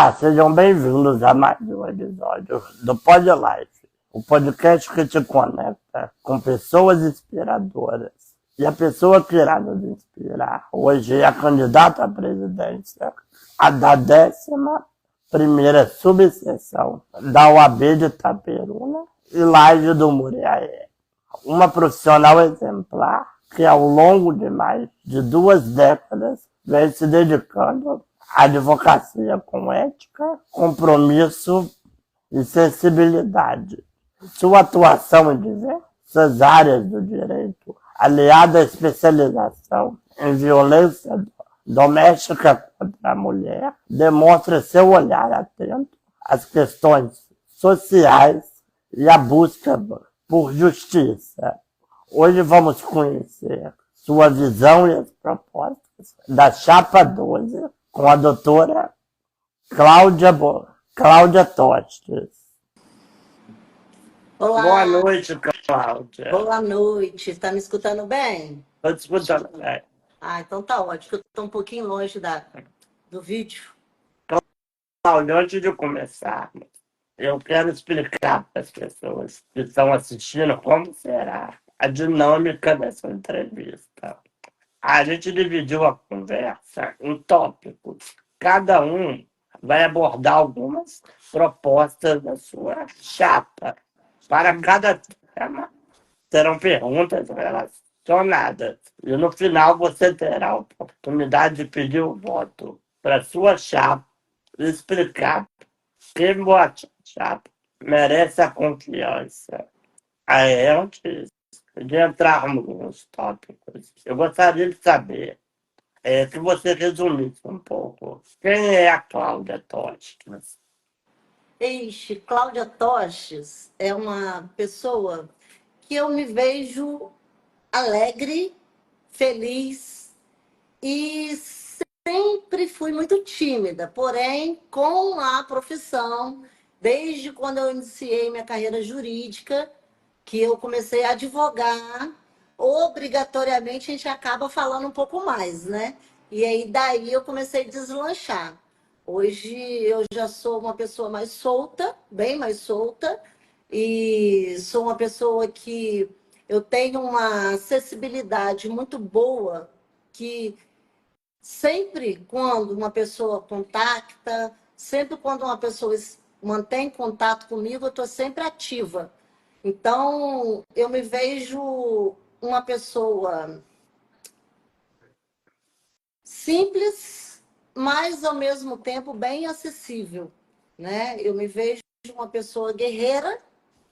Olá, sejam bem-vindos a mais um episódio do PodLife, o podcast que te conecta com pessoas inspiradoras. E a pessoa que irá nos inspirar hoje é a candidata à presidência da 11ª subseção da UAB de Itaperuna e Laje do Muriaé. Uma profissional exemplar que ao longo de mais de 2 décadas vem se dedicando à advocacia com ética, compromisso e sensibilidade. Sua atuação em diversas áreas do direito, aliada à especialização em violência doméstica contra a mulher, demonstra seu olhar atento às questões sociais e à busca por justiça. Hoje vamos conhecer sua visão e as propostas da Chapa 12 com a doutora Cláudia Tostes. Olá. Boa noite, Cláudia. Boa noite. Está me escutando bem? Estou te escutando bem. Então tá ótimo. Eu estou um pouquinho longe do vídeo. Cláudia, antes de começar, eu quero explicar para as pessoas que estão assistindo como será a dinâmica dessa entrevista. A gente dividiu a conversa em tópicos. Cada um vai abordar algumas propostas da sua chapa. Para cada tema, serão perguntas relacionadas. E no final você terá a oportunidade de pedir o voto para a sua chapa e explicar quem vota chapa merece a confiança. Aí, antes de entrarmos nos tópicos, eu gostaria de saber que você resumisse um pouco quem é a Cláudia Tostes. Cláudia Tostes é uma pessoa que eu me vejo alegre, feliz e sempre fui muito tímida, porém com a profissão, desde quando eu iniciei minha carreira jurídica, que eu comecei a advogar, obrigatoriamente a gente acaba falando um pouco mais, né? E aí daí eu comecei a deslanchar. Hoje eu já sou uma pessoa mais solta, bem mais solta, e sou uma pessoa que eu tenho uma acessibilidade muito boa, que sempre quando uma pessoa contacta, sempre quando uma pessoa mantém contato comigo, eu estou sempre ativa. Então, eu me vejo uma pessoa simples, mas ao mesmo tempo bem acessível, né? Eu me vejo uma pessoa guerreira,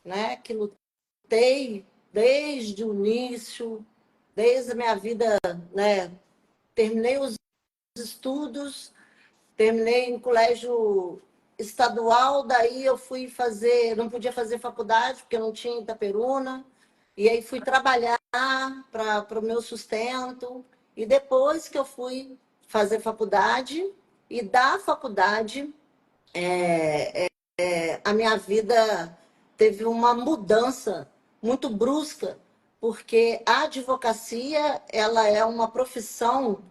né? Que lutei desde o início, desde a minha vida, né? Terminei os estudos, terminei em colégio estadual, daí eu fui não podia fazer faculdade, porque eu não tinha Itaperuna, e aí fui trabalhar para o meu sustento, e depois que eu fui fazer faculdade, e da faculdade, a minha vida teve uma mudança muito brusca, porque a advocacia, ela é uma profissão,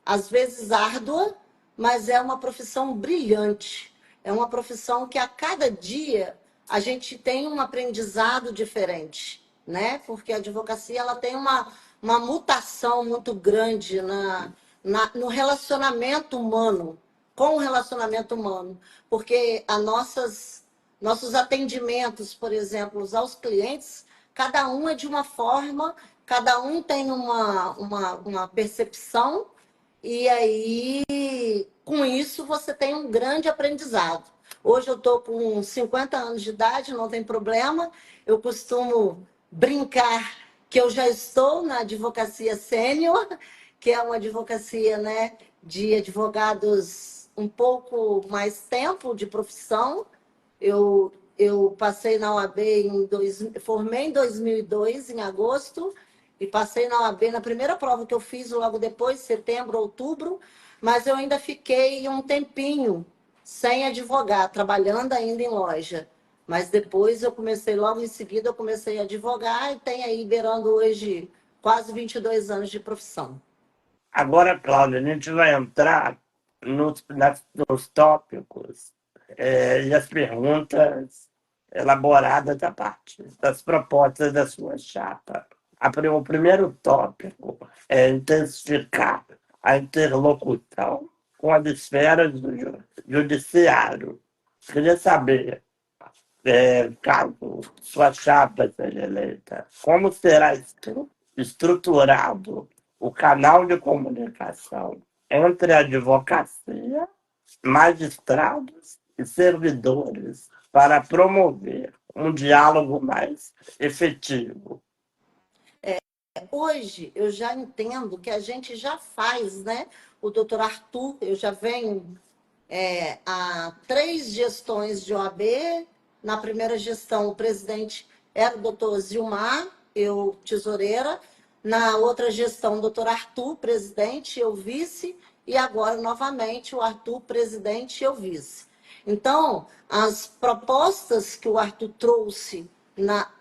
às vezes árdua, mas é uma profissão brilhante. É uma profissão que a cada dia a gente tem um aprendizado diferente, né? Porque a advocacia ela tem uma mutação muito grande no relacionamento humano, com o relacionamento humano. Porque nossos atendimentos, por exemplo, aos clientes, cada um é de uma forma, cada um tem uma percepção, e aí, com isso, você tem um grande aprendizado. Hoje eu estou com 50 anos de idade, não tem problema. Eu costumo brincar que eu já estou na advocacia sênior, que é uma advocacia, né, de advogados um pouco mais tempo de profissão. Eu passei na OAB formei em 2002, em agosto, e passei na OAB na primeira prova que eu fiz, logo depois, setembro, outubro, mas eu ainda fiquei um tempinho sem advogar, trabalhando ainda em loja. Mas depois logo em seguida, eu comecei a advogar e tenho aí beirando hoje quase 22 anos de profissão. Agora, Cláudia, a gente vai entrar nos tópicos e as perguntas elaboradas a partir das propostas da sua chapa. O primeiro tópico é intensificar a interlocução com as esferas do judiciário. Queria saber, caso sua chapa seja eleita, como será estruturado o canal de comunicação entre a advocacia, magistrados e servidores para promover um diálogo mais efetivo. Hoje eu já entendo que a gente já faz, né? O doutor Arthur, eu já venho há 3 gestões de OAB. Na primeira gestão, o presidente era o doutor Zilmar, eu tesoureira. Na outra gestão, o doutor Arthur, presidente, eu vice. E agora, novamente, o Arthur, presidente, e eu vice. Então, as propostas que o Arthur trouxe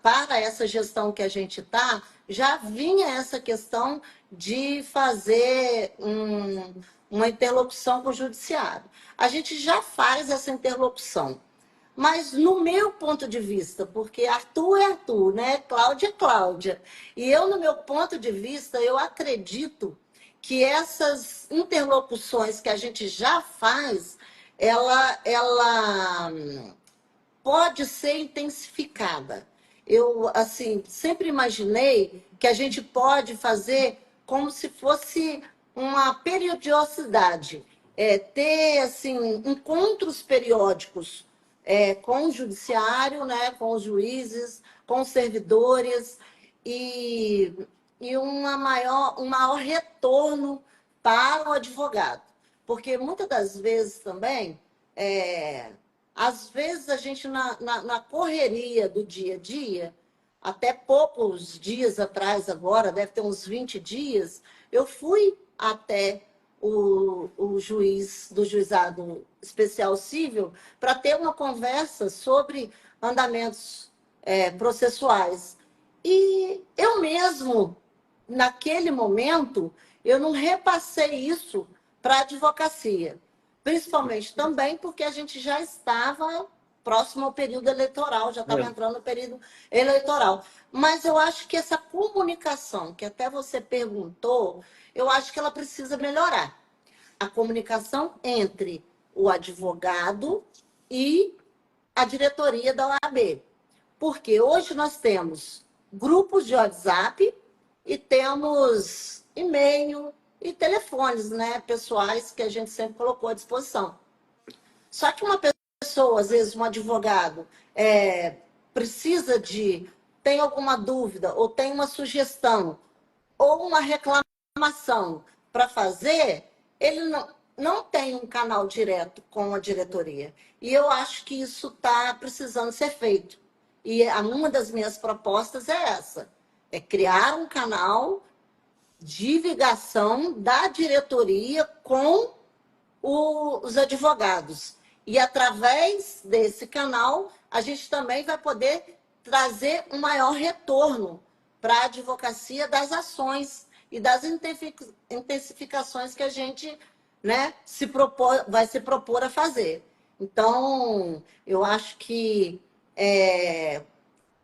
para essa gestão que a gente está, já vinha essa questão de fazer uma interlocução com o judiciário. A gente já faz essa interlocução. Mas no meu ponto de vista, porque Arthur é Arthur, né? Cláudia é Cláudia. E eu, no meu ponto de vista, eu acredito que essas interlocuções que a gente já faz, ela pode ser intensificada. Eu, assim, sempre imaginei que a gente pode fazer como se fosse uma periodicidade, ter, assim, encontros periódicos com o judiciário, né, com os juízes, com os servidores, e, um maior retorno para o advogado. Porque muitas das vezes também, às vezes a gente, na correria do dia a dia, até poucos dias atrás agora, deve ter uns 20 dias, eu fui até o juiz do Juizado Especial Cível para ter uma conversa sobre andamentos processuais. E eu mesmo, naquele momento, eu não repassei isso para a advocacia. Principalmente também porque a gente já estava próximo ao período eleitoral, já estava entrando no período eleitoral. Mas eu acho que essa comunicação, que até você perguntou, eu acho que ela precisa melhorar. A comunicação entre o advogado e a diretoria da OAB. Porque hoje nós temos grupos de WhatsApp e temos e-mail e telefones, né, pessoais que a gente sempre colocou à disposição. Só que uma pessoa, às vezes um advogado, precisa tem alguma dúvida, ou tem uma sugestão, ou uma reclamação para fazer, ele não tem um canal direto com a diretoria. E eu acho que isso está precisando ser feito. E uma das minhas propostas é essa, é criar um canal de ligação da diretoria com os advogados. E através desse canal, a gente também vai poder trazer um maior retorno para a advocacia das ações e das intensificações que a gente, né, vai se propor a fazer. Então, eu acho que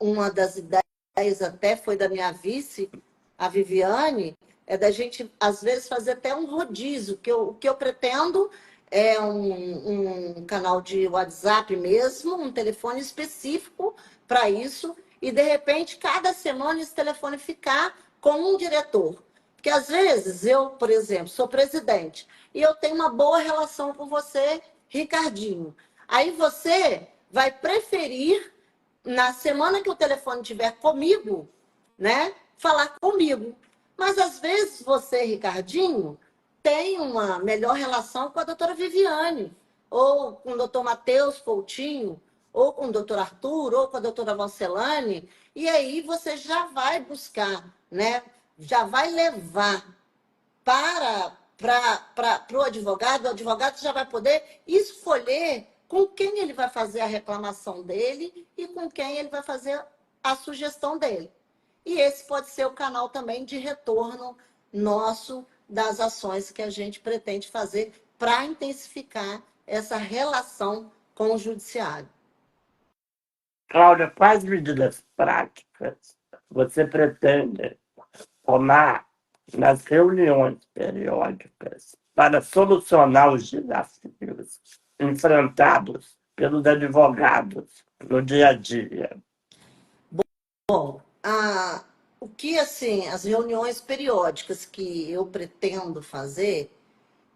uma das ideias até foi da minha vice, a Viviane, é da gente, às vezes, fazer até um rodízio, o que eu pretendo é um canal de WhatsApp mesmo, um telefone específico para isso, e, de repente, cada semana esse telefone ficar com um diretor. Porque, às vezes, eu, por exemplo, sou presidente, e eu tenho uma boa relação com você, Ricardinho. Aí você vai preferir, na semana que o telefone estiver comigo, né, falar comigo. Mas, às vezes, você, Ricardinho, tem uma melhor relação com a doutora Viviane, ou com o doutor Matheus Coutinho, ou com o doutor Arthur, ou com a doutora Valcelane, e aí você já vai buscar, né, já vai levar para o advogado já vai poder escolher com quem ele vai fazer a reclamação dele e com quem ele vai fazer a sugestão dele. E esse pode ser o canal também de retorno nosso das ações que a gente pretende fazer para intensificar essa relação com o judiciário. Cláudia, quais medidas práticas você pretende tomar nas reuniões periódicas para solucionar os desafios enfrentados pelos advogados no dia a dia? Bom, o que assim, as reuniões periódicas que eu pretendo fazer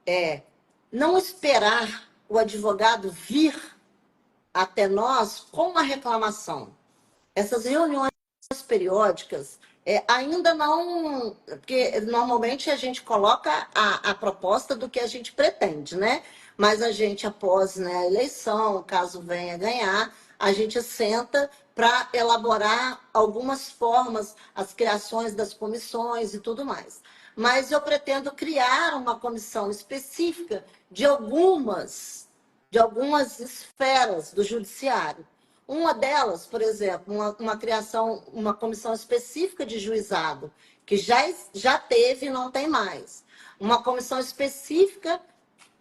é não esperar o advogado vir até nós com uma reclamação. Essas reuniões periódicas ainda não. Porque normalmente a gente coloca a proposta do que a gente pretende, né? Mas a gente, após, né, a eleição, caso venha ganhar, a gente senta para elaborar algumas formas, as criações das comissões e tudo mais. Mas eu pretendo criar uma comissão específica de algumas esferas do judiciário. Uma delas, por exemplo, uma criação, uma comissão específica de juizado, que já teve e não tem mais. Uma comissão específica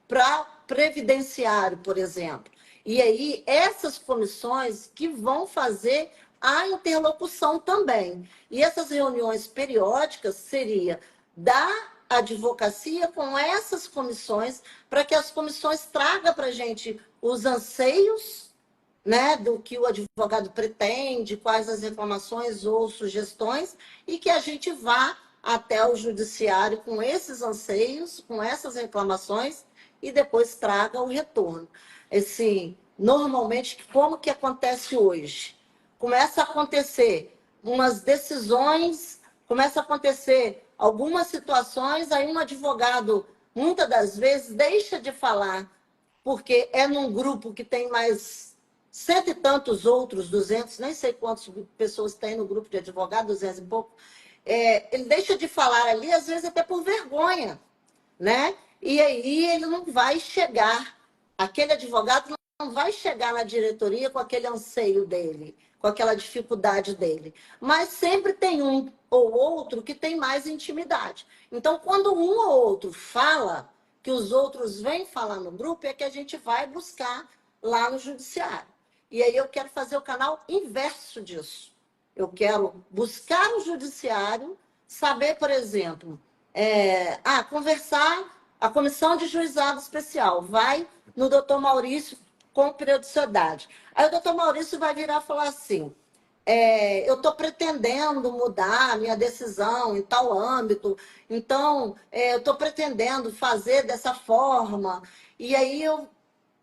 para previdenciário, por exemplo. E aí, essas comissões que vão fazer a interlocução também. E essas reuniões periódicas seria da advocacia com essas comissões, para que as comissões tragam para a gente os anseios, né, do que o advogado pretende, quais as reclamações ou sugestões, e que a gente vá até o judiciário com esses anseios, com essas reclamações, e depois traga o retorno. Assim, normalmente, como que acontece hoje? Começa a acontecer umas decisões, começa a acontecer algumas situações, aí um advogado, muitas das vezes, deixa de falar, porque é num grupo que tem mais cento e tantos outros, 200, nem sei quantas pessoas tem no grupo de advogados, 200 e pouco, ele deixa de falar ali, às vezes até por vergonha, né? E aí ele não vai chegar, aquele advogado não vai chegar na diretoria com aquele anseio dele, com aquela dificuldade dele. Mas sempre tem um ou outro que tem mais intimidade. Então, quando um ou outro fala, que os outros vêm falar no grupo, é que a gente vai buscar lá no judiciário. E aí eu quero fazer o canal inverso disso. Eu quero buscar o judiciário, saber, por exemplo, conversar, a comissão de juizado especial vai no doutor Maurício com periodicidade. Aí o doutor Maurício vai virar e falar assim, eu estou pretendendo mudar a minha decisão em tal âmbito, então eu estou pretendendo fazer dessa forma, e aí eu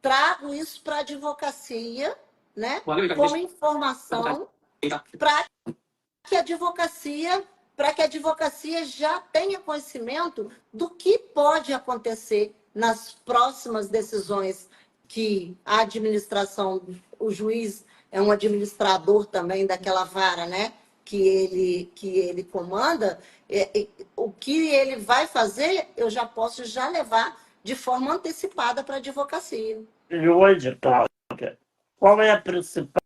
trago isso para a advocacia, né, como informação para que a advocacia, já tenha conhecimento do que pode acontecer nas próximas decisões que a administração, o juiz é um administrador também daquela vara, né, que ele comanda, o que ele vai fazer, eu já posso já levar de forma antecipada para a advocacia. E hoje, Cláudia, qual é a principal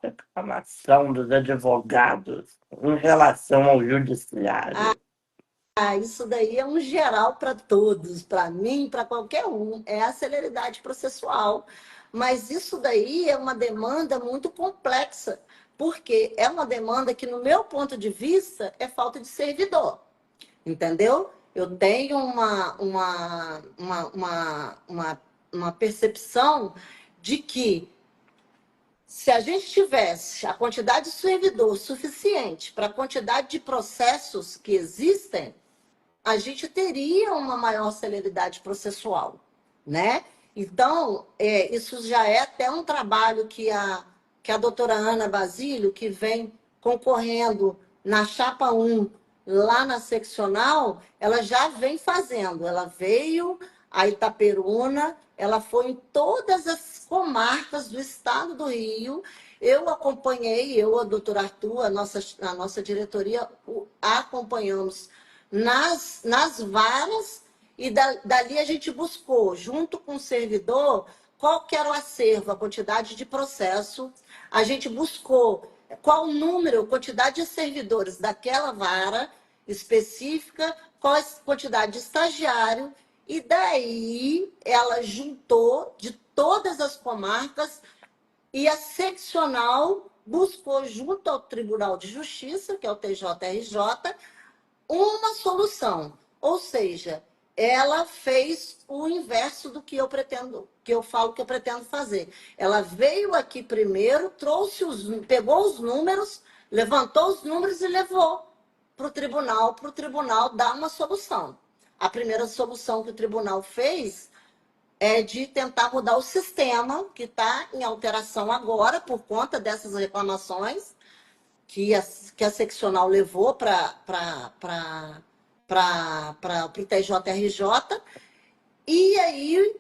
reclamação dos advogados em relação ao judiciário? Isso daí é um geral para todos, para mim, para qualquer um. É a celeridade processual. Mas isso daí é uma demanda muito complexa, porque é uma demanda que, no meu ponto de vista, é falta de servidor. Entendeu? Eu tenho uma percepção de que se a gente tivesse a quantidade de servidor suficiente para a quantidade de processos que existem, a gente teria uma maior celeridade processual, né? Então, isso já é até um trabalho que a doutora Ana Basílio, que vem concorrendo na Chapa 1, lá na seccional, ela já vem fazendo. Ela veio a Itaperuna, ela foi em todas as comarcas do estado do Rio. Eu acompanhei, a doutora Arthur, a nossa diretoria, a acompanhamos nas varas, e dali a gente buscou, junto com o servidor, qual que era o acervo, a quantidade de processo. A gente buscou qual o número, quantidade de servidores daquela vara específica, qual a quantidade de estagiário, e daí ela juntou de todas as comarcas, e a seccional buscou, junto ao Tribunal de Justiça, que é o TJRJ, uma solução. Ou seja, ela fez o inverso do que eu pretendo, que eu falo que eu pretendo fazer. Ela veio aqui primeiro, pegou os números, levantou os números e levou para o tribunal dar uma solução. A primeira solução que o tribunal fez é de tentar mudar o sistema, que está em alteração agora por conta dessas reclamações que a seccional levou para o TJRJ. E aí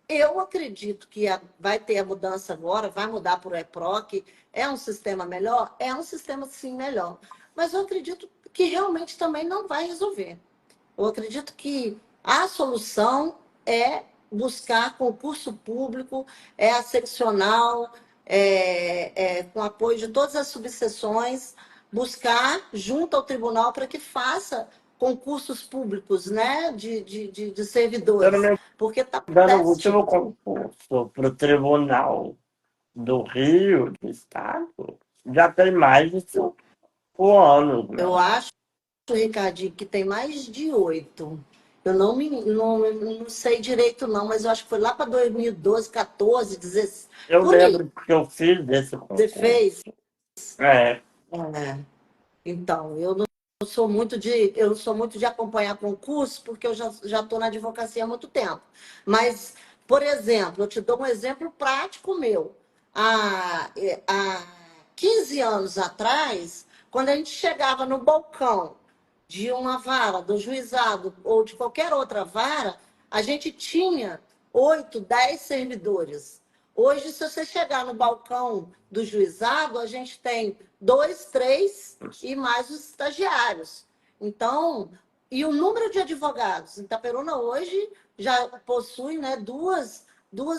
eu acredito que vai ter a mudança agora, vai mudar para o EPROC. É um sistema melhor? É um sistema, sim, melhor. Mas eu acredito que realmente também não vai resolver. Eu acredito que a solução é buscar concurso público, é a seccional, com apoio de todas as subseções, buscar junto ao tribunal para que faça concursos públicos, né, de Se eu não servidores, me porque está engano, o péssimo. último concurso para o Tribunal do Rio, do Estado, já tem mais de 5 anos, Eu né? acho, Ricardinho, que tem mais de 8. Eu não sei direito, não, mas eu acho que foi lá para 2012, 14, 16, Eu por aí. lembro que eu fiz desse Você concurso. fez? É, É. Então, eu não eu sou muito de acompanhar concurso, porque eu já estou na advocacia há muito tempo. Mas, por exemplo, eu te dou um exemplo prático meu. Há 15 anos atrás, quando a gente chegava no balcão de uma vara, do juizado ou de qualquer outra vara, a gente tinha 8, 10 servidores. Hoje, se você chegar no balcão do juizado, a gente tem 2, 3 e mais os estagiários. Então, e o número de advogados? Itaperuna hoje já possui, né, duas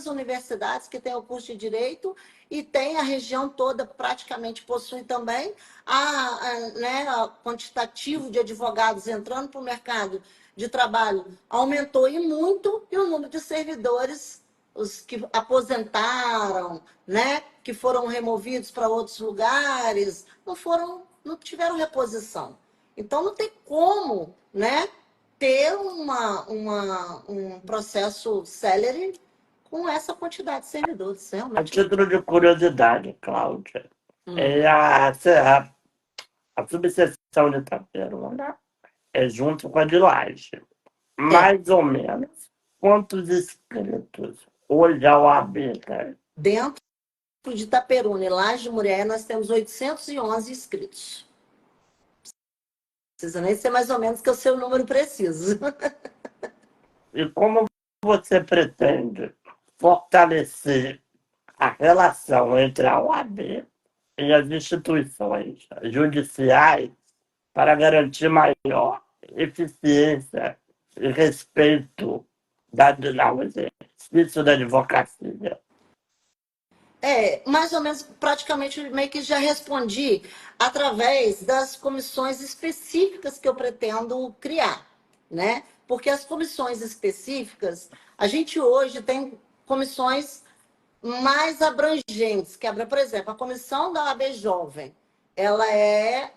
universidades que têm o curso de Direito e tem a região toda praticamente possui também né, a quantitativo de advogados entrando para o mercado de trabalho aumentou e muito, e o número de servidores, os que aposentaram, né, que foram removidos para outros lugares, não tiveram reposição. Então não tem como, né, ter um processo célere com essa quantidade de servidores, a realmente não. título de curiosidade, Cláudia, Hum. é a subseção de Itaperuna é junto com a de Laje. É, Mais ou menos quantos inscritos hoje a OAB tem? dentro de Itaperuna e Laje de Murié, nós temos 811 inscritos. Precisa nem ser mais ou menos que eu sei o número preciso. E como você pretende fortalecer a relação entre a OAB e as instituições judiciais para garantir maior eficiência e respeito ao exercício da advocacia? Mais ou menos, praticamente, meio que já respondi através das comissões específicas que eu pretendo criar, né? Porque as comissões específicas, a gente hoje tem comissões mais abrangentes, por exemplo, a comissão da OAB Jovem, ela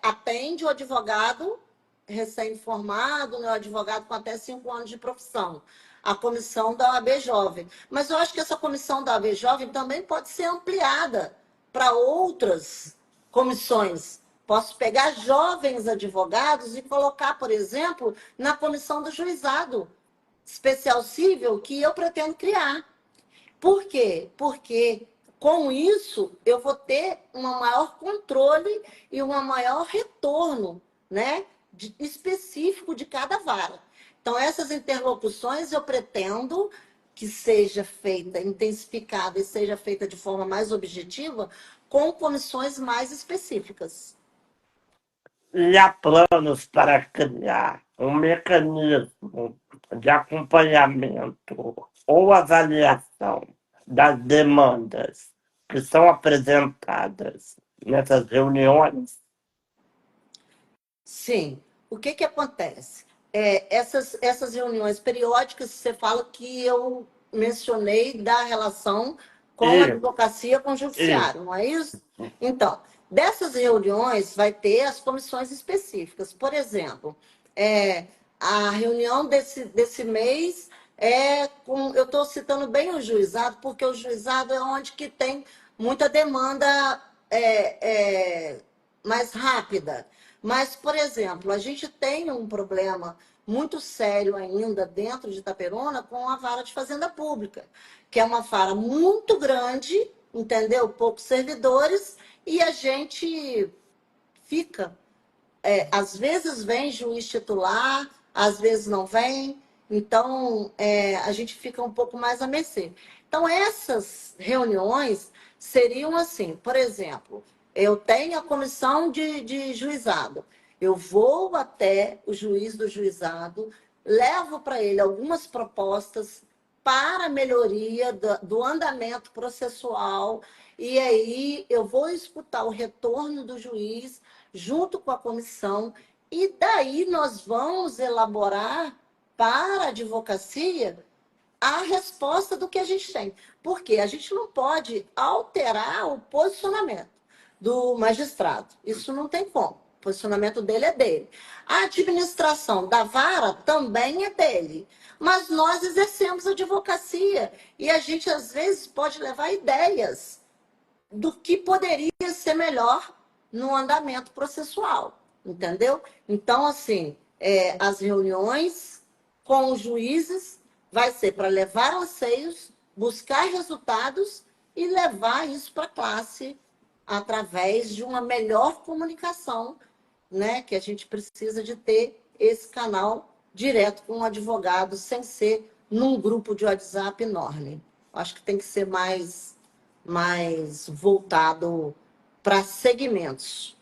atende o advogado recém-formado, né, o advogado com até 5 anos de profissão, a comissão da OAB Jovem. Mas eu acho que essa comissão da OAB Jovem também pode ser ampliada para outras comissões. Posso pegar jovens advogados e colocar, por exemplo, na comissão do juizado especial cível que eu pretendo criar. Por quê? Porque com isso eu vou ter um maior controle e um maior retorno, né, específico de cada vara. Então, essas interlocuções eu pretendo que seja feita, intensificada e seja feita de forma mais objetiva com comissões mais específicas. E há planos para criar um mecanismo de acompanhamento ou avaliação das demandas que são apresentadas nessas reuniões? Sim. O que acontece? Essas reuniões periódicas, você fala que eu mencionei da relação com a Isso, advocacia com o isso. judiciário, não é isso? Então, dessas reuniões vai ter as comissões específicas. Por exemplo, a reunião desse mês eu estou citando bem o juizado, porque o juizado é onde que tem muita demanda mais rápida. Mas, por exemplo, a gente tem um problema muito sério ainda dentro de Itaperuna com a vara de fazenda pública, que é uma vara muito grande, entendeu? Poucos servidores, e a gente fica. Às vezes vem juiz titular, às vezes não vem, então a gente fica um pouco mais à mercê. Então, essas reuniões seriam assim, por exemplo, eu tenho a comissão de juizado, eu vou até o juiz do juizado, levo para ele algumas propostas para melhoria do andamento processual, e aí eu vou escutar o retorno do juiz junto com a comissão, e daí nós vamos elaborar para a advocacia a resposta do que a gente tem. Porque a gente não pode alterar o posicionamento do magistrado. Isso não tem como. O posicionamento dele é dele. A administração da vara também é dele. Mas nós exercemos a advocacia e a gente, às vezes, pode levar ideias do que poderia ser melhor no andamento processual, entendeu? Então, assim, as reuniões com os juízes vai ser para levar anseios, buscar resultados e levar isso para a classe através de uma melhor comunicação, né? Que a gente precisa de ter esse canal direto com o advogado, sem ser num grupo de WhatsApp enorme. Acho que tem que ser mais voltado para segmentos.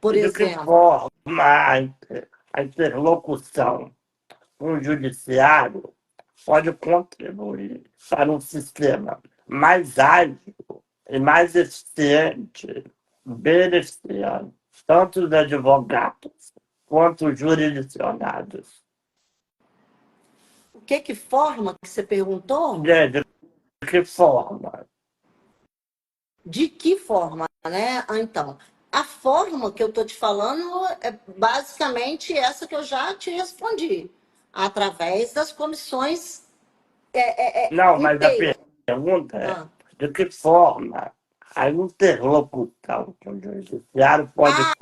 Por E de que exemplo, forma a interlocução com o judiciário pode contribuir para um sistema mais ágil e mais eficiente, beneficiando tanto os advogados quanto os jurisdicionados. o que forma que você perguntou? De que forma? De que forma, né? Então, a forma que eu estou te falando é basicamente essa que eu já te respondi, através das comissões Não, mas a inteiras. pergunta é Ah, de que forma a interlocução com o judiciário pode entendi.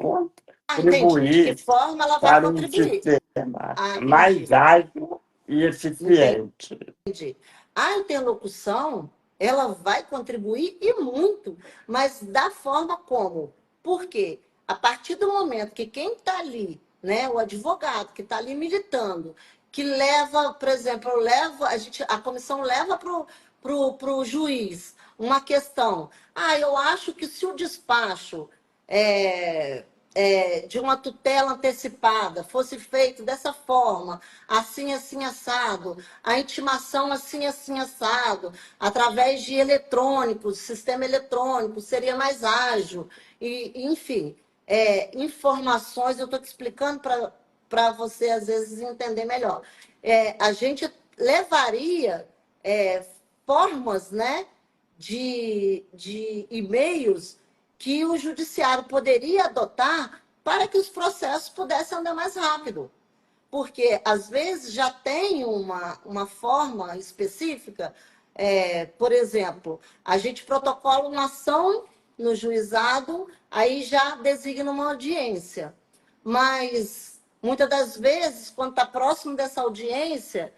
De que contribuir forma ela vai para um contribuir? sistema Ah, mais entendi. ágil e Entendi. eficiente. A interlocução, ela vai contribuir e muito, mas da forma como? Porque a partir do momento que quem está ali, né, o advogado que está ali militando, que leva, por exemplo, a comissão leva pro juiz uma questão. Eu acho que se o despacho é, de uma tutela antecipada fosse feito dessa forma, assim, assim, assado, a intimação assim, assim, assado, através de eletrônicos, sistema eletrônico, seria mais ágil. Enfim, informações, eu estou te explicando para você, às vezes, entender melhor. A gente levaria formas, né, de e-mails que o judiciário poderia adotar para que os processos pudessem andar mais rápido. Porque, às vezes, já tem uma forma específica. Por exemplo, a gente protocola uma ação no juizado, aí já designa uma audiência. Mas, muitas das vezes, quando está próximo dessa audiência,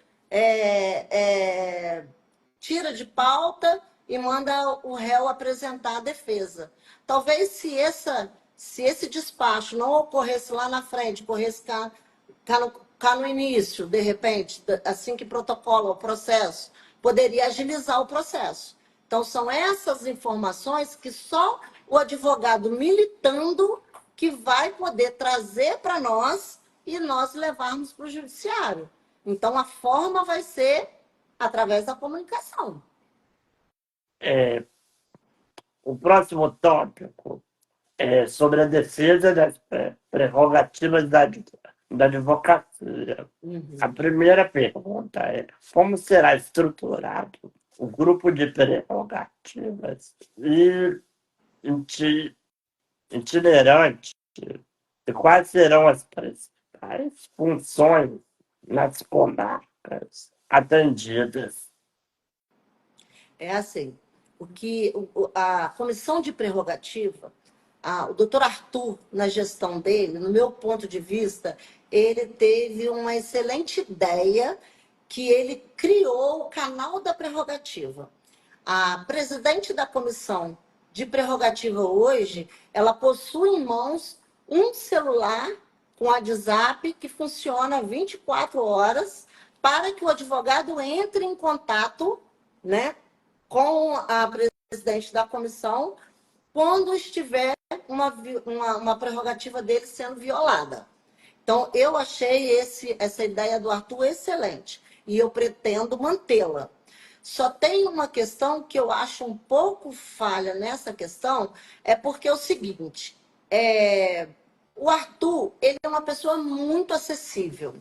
tira de pauta e manda o réu apresentar a defesa. Talvez se esse despacho não ocorresse lá na frente, ocorresse cá no início, de repente, assim que protocola o processo, poderia agilizar o processo. Então, são essas informações que só o advogado militando que vai poder trazer para nós e nós levarmos para o judiciário. Então, a forma vai ser através da comunicação. O próximo tópico é sobre a defesa das prerrogativas da advocacia. A primeira pergunta é: como será estruturado o grupo de prerrogativas e itinerante, e quais serão as principais funções nas comarcas atendidas? É assim, a comissão de prerrogativa, o doutor Arthur, na gestão dele, no meu ponto de vista, ele teve uma excelente ideia que ele criou o canal da prerrogativa. A presidente da comissão de prerrogativa hoje, ela possui em mãos um celular com WhatsApp que funciona 24 horas para que o advogado entre em contato, né, com a presidente da comissão quando estiver uma prerrogativa dele sendo violada. Então, eu achei essa ideia do Arthur excelente e eu pretendo mantê-la. Só tem uma questão que eu acho um pouco falha nessa questão, é porque é o seguinte, o Arthur, ele é uma pessoa muito acessível.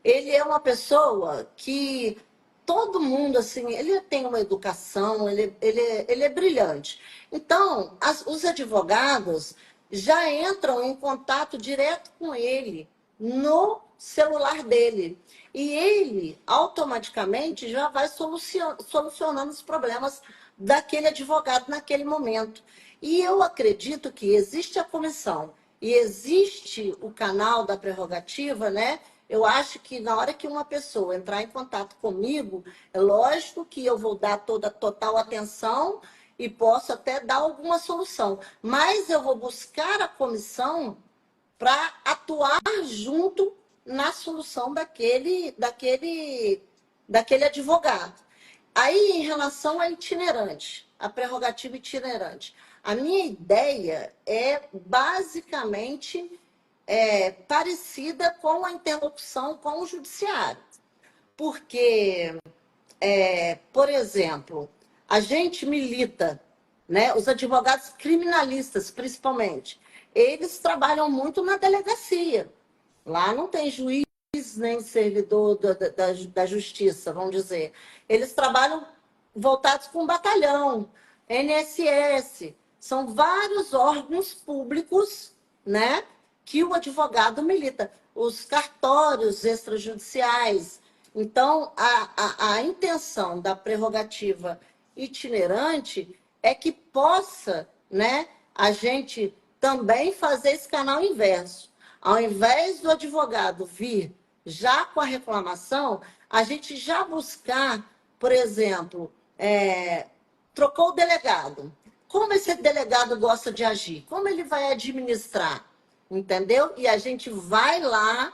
Ele é uma pessoa que todo mundo, assim, ele tem uma educação, ele é brilhante. Então, os advogados já entram em contato direto com ele no celular dele. E ele, automaticamente, já vai solucionando os problemas daquele advogado naquele momento. E eu acredito que existe a comissão e existe o canal da prerrogativa, né? Eu acho que na hora que uma pessoa entrar em contato comigo, é lógico que eu vou dar toda a total atenção e posso até dar alguma solução. Mas eu vou buscar a comissão para atuar junto na solução daquele advogado. Aí, em relação a itinerante, a prerrogativa itinerante, a minha ideia é basicamente parecida com a interlocução com o judiciário. Porque, por exemplo, a gente milita, né? Os advogados criminalistas, principalmente, eles trabalham muito na delegacia. Lá não tem juiz nem servidor da justiça, vamos dizer. Eles trabalham voltados com batalhão, NSS. São vários órgãos públicos, né, que o advogado milita. Os cartórios extrajudiciais. Então, a intenção da prerrogativa itinerante é que possa, né, a gente também fazer esse canal inverso. Ao invés do advogado vir já com a reclamação, a gente já buscar, por exemplo, trocou o delegado. Como esse delegado gosta de agir? Como ele vai administrar? Entendeu? E a gente vai lá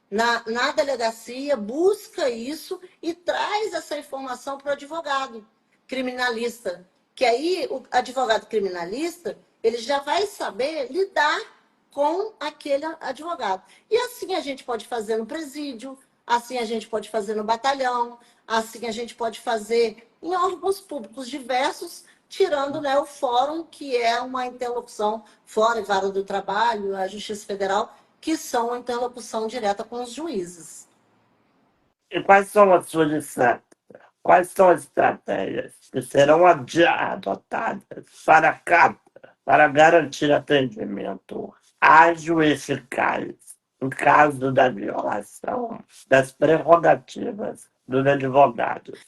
na delegacia, busca isso e traz essa informação para o advogado criminalista. Que aí o advogado criminalista, ele já vai saber lidar com aquele advogado. E assim a gente pode fazer no presídio, assim a gente pode fazer no batalhão, assim a gente pode fazer em órgãos públicos diversos, tirando, né, o fórum, que é uma interlocução, fora a vara do trabalho, a Justiça Federal, que são uma interlocução direta com os juízes. E quais são as soluções? Quais são as estratégias que serão adotadas para garantir atendimento ágil e eficaz em caso da violação das prerrogativas dos advogados?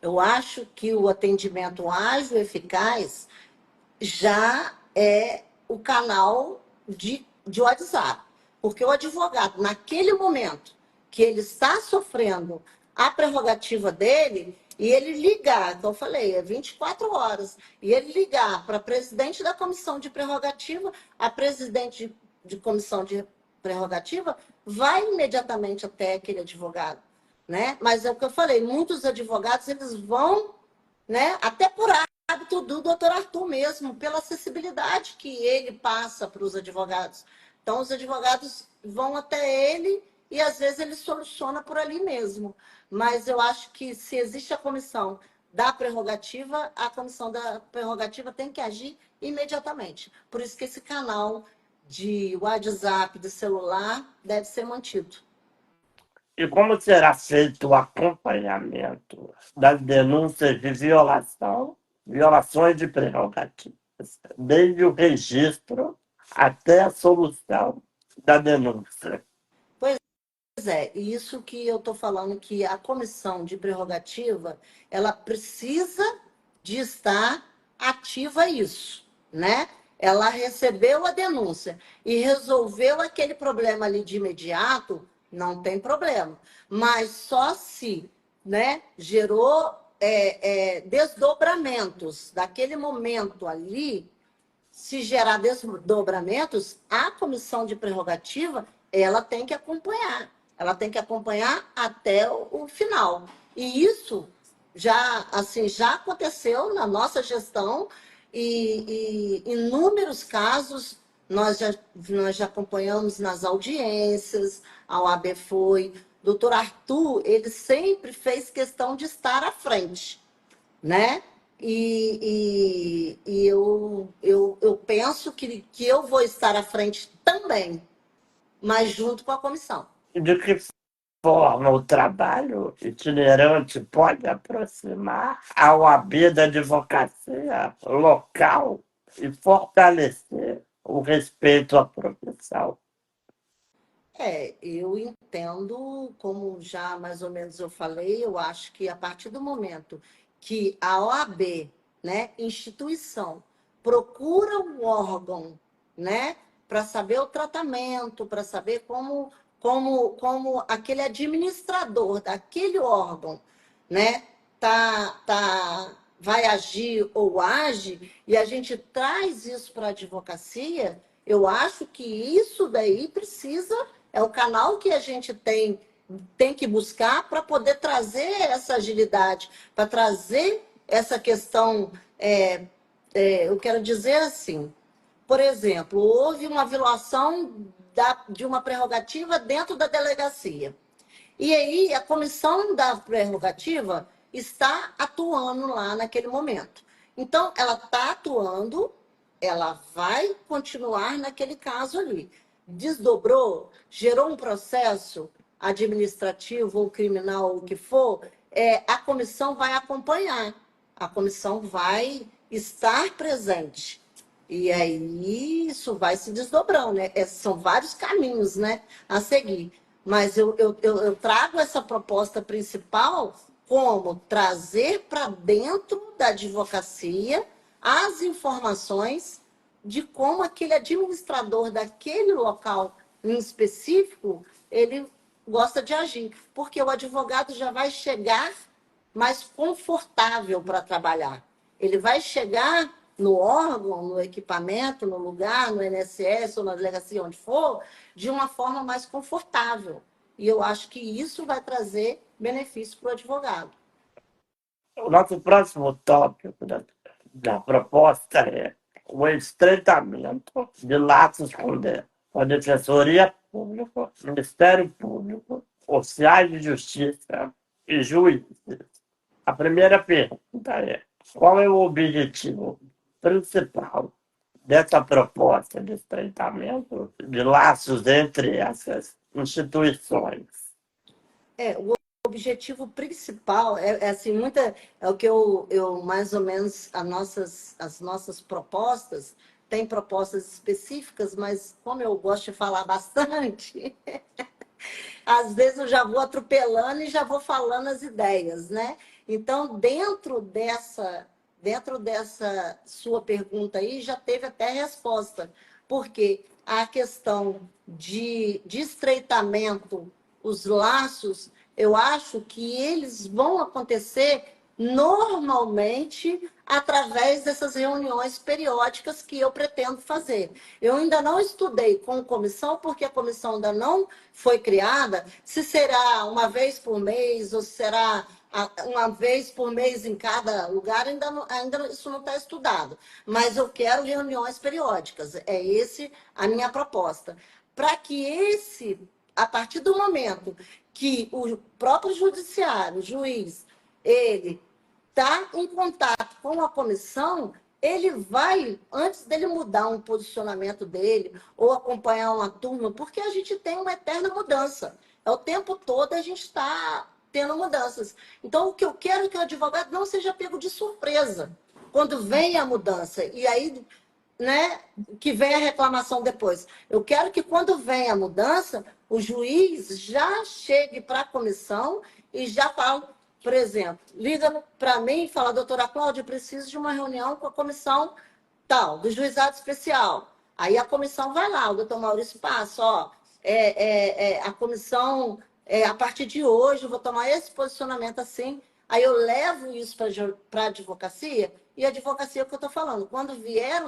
Eu acho que o atendimento ágil e eficaz já é o canal de WhatsApp. Porque o advogado, naquele momento que ele está sofrendo a prerrogativa dele, e ele ligar, então eu falei, é 24 horas, e ele ligar para a presidente da comissão de prerrogativa, a presidente de comissão de prerrogativa vai imediatamente até aquele advogado, né? Mas é o que eu falei, muitos advogados, eles vão, né, até por hábito do doutor Arthur mesmo, pela acessibilidade que ele passa para os advogados. Então, os advogados vão até ele e, às vezes, ele soluciona por ali mesmo. Mas eu acho que, se existe a comissão da prerrogativa, a comissão da prerrogativa tem que agir imediatamente. Por isso que esse canal de WhatsApp, de celular, deve ser mantido. E como será feito o acompanhamento das denúncias de violações de prerrogativas, desde o registro até a solução da denúncia? Pois é, e isso que eu estou falando, que a comissão de prerrogativa, ela precisa de estar ativa a isso, né? Ela recebeu a denúncia e resolveu aquele problema ali de imediato, não tem problema. Mas só se, né, gerou desdobramentos daquele momento ali, se gerar desdobramentos, a comissão de prerrogativa, ela tem que acompanhar. Ela tem que acompanhar até o final. E isso já, assim, já aconteceu na nossa gestão e inúmeros casos nós já acompanhamos nas audiências, a OAB foi. Doutor Arthur, ele sempre fez questão de estar à frente, né? E eu penso que eu vou estar à frente também, mas junto com a comissão. De que forma o trabalho itinerante pode aproximar a OAB da advocacia local e fortalecer o respeito à profissão? Eu entendo, como já mais ou menos eu falei, eu acho que a partir do momento que a OAB, né, instituição, procura um órgão, né, para saber o tratamento, para saber como aquele administrador daquele órgão, né, vai agir ou age, e a gente traz isso para a advocacia, eu acho que isso daí precisa é o canal que a gente tem que buscar para poder trazer essa agilidade, para trazer essa questão. Eu quero dizer assim, por exemplo, houve uma violação de uma prerrogativa dentro da delegacia. E aí a comissão da prerrogativa está atuando lá naquele momento. Então, ela está atuando, ela vai continuar naquele caso ali. Desdobrou, gerou um processo administrativo ou criminal, o que for, a comissão vai acompanhar, a comissão vai estar presente. E aí isso vai se desdobrando, né? São vários caminhos, né, a seguir. Mas eu trago essa proposta principal como trazer para dentro da advocacia as informações de como aquele administrador daquele local em específico, ele gosta de agir. Porque o advogado já vai chegar mais confortável para trabalhar. Ele vai chegar no órgão, no equipamento, no lugar, no INSS ou na delegacia, onde for, de uma forma mais confortável. E eu acho que isso vai trazer benefício para o advogado. O nosso próximo tópico da proposta é o estreitamento de laços com a Defensoria Pública, Ministério Público, oficiais de justiça e juízes. A primeira pergunta é: qual é o objetivo principal dessa proposta de estreitamento de laços entre essas instituições? O objetivo principal assim, é o que eu mais ou menos, as nossas propostas, tem propostas específicas, mas como eu gosto de falar bastante, às vezes eu já vou atropelando e já vou falando as ideias, né? Então, dentro dessa sua pergunta aí, já teve até resposta, porque a questão de estreitamento, os laços, eu acho que eles vão acontecer normalmente através dessas reuniões periódicas que eu pretendo fazer. Eu ainda não estudei com comissão, porque a comissão ainda não foi criada, se será uma vez por mês ou será uma vez por mês em cada lugar, ainda isso não está estudado. Mas eu quero reuniões periódicas, esse a minha proposta. Para que a partir do momento que o próprio judiciário, o juiz, ele está em contato com a comissão, ele vai, antes dele mudar um posicionamento dele, ou acompanhar uma turma, porque a gente tem uma eterna mudança. É o tempo todo a gente está tendo mudanças. Então, o que eu quero é que o advogado não seja pego de surpresa quando vem a mudança. E aí, né, que vem a reclamação depois. Eu quero que quando vem a mudança, o juiz já chegue para a comissão e já fala, por exemplo, liga para mim e fala, doutora Cláudia, eu preciso de uma reunião com a comissão tal, do juizado especial. Aí a comissão vai lá, o doutor Maurício passa, ó, a comissão, a partir de hoje, eu vou tomar esse posicionamento assim, aí eu levo isso para a advocacia, e a advocacia é o que eu estou falando, quando vier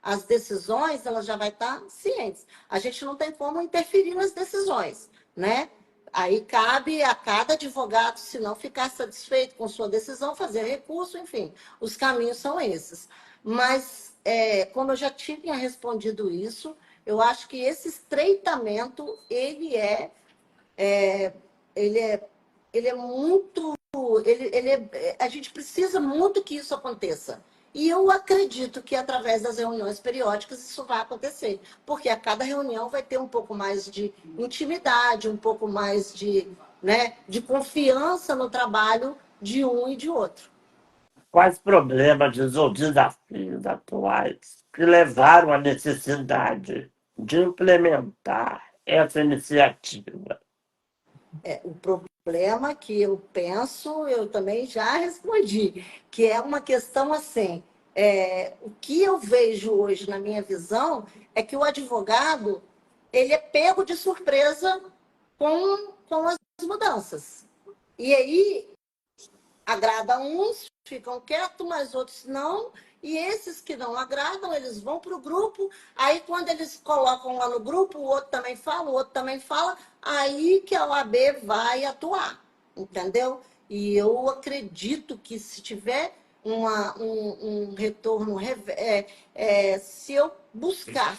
as decisões, ela já vai estar cientes. A gente não tem como interferir nas decisões, né? Aí cabe a cada advogado, se não ficar satisfeito com sua decisão, fazer recurso, enfim, os caminhos são esses. Mas, como eu já tinha respondido isso, eu acho que esse estreitamento, ele é, ele é muito, a gente precisa muito que isso aconteça. E eu acredito que através das reuniões periódicas isso vai acontecer, porque a cada reunião vai ter um pouco mais de intimidade, um pouco mais de, né, de confiança no trabalho de um e de outro. Quais problemas ou desafios atuais que levaram à necessidade de implementar essa iniciativa? O problema que eu penso, eu também já respondi, que é uma questão assim, o que eu vejo hoje na minha visão é que o advogado, ele é pego de surpresa com as mudanças. E aí, agrada uns, ficam quietos, mas outros não. E esses que não agradam, eles vão para o grupo. Aí, quando eles colocam lá no grupo, o outro também fala, o outro também fala. Aí que a OAB vai atuar, entendeu? E eu acredito que se tiver um retorno, se eu buscar,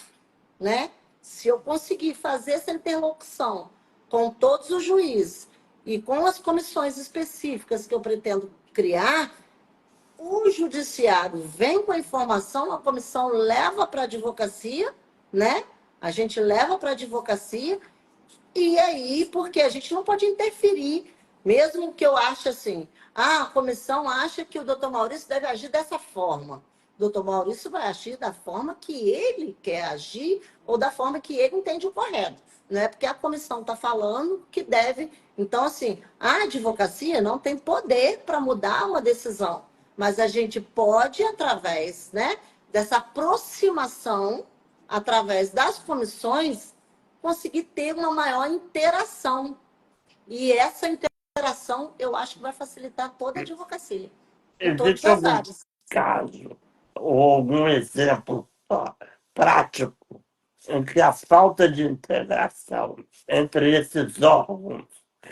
né? Se eu conseguir fazer essa interlocução com todos os juízes e com as comissões específicas que eu pretendo criar, o judiciário vem com a informação, a comissão leva para a advocacia, né? A gente leva para a advocacia, e aí, porque a gente não pode interferir, mesmo que eu ache assim, a comissão acha que o doutor Maurício deve agir dessa forma. O doutor Maurício vai agir da forma que ele quer agir ou da forma que ele entende o correto. Não é porque a comissão está falando que deve. Então, assim, a advocacia não tem poder para mudar uma decisão, mas a gente pode, através, né, dessa aproximação, através das comissões, conseguir ter uma maior interação. E essa interação, eu acho que vai facilitar toda a advocacia, em todas Existe as algum áreas. caso ou algum exemplo prático em que a falta de integração entre esses órgãos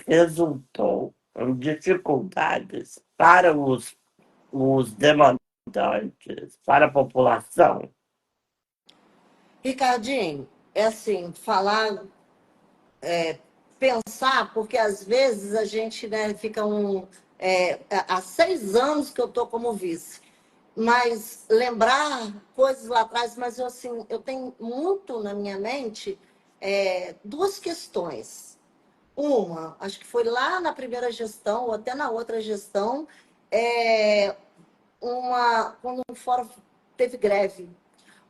resultou em dificuldades para os demandantes, para a população? Ricardinho, é assim, falar, pensar, porque às vezes a gente, né, fica há 6 anos que eu estou como vice, mas lembrar coisas lá atrás, mas eu, assim, eu tenho muito na minha mente duas questões. Uma, acho que foi lá na primeira gestão, ou até na outra gestão, quando o fórum teve greve.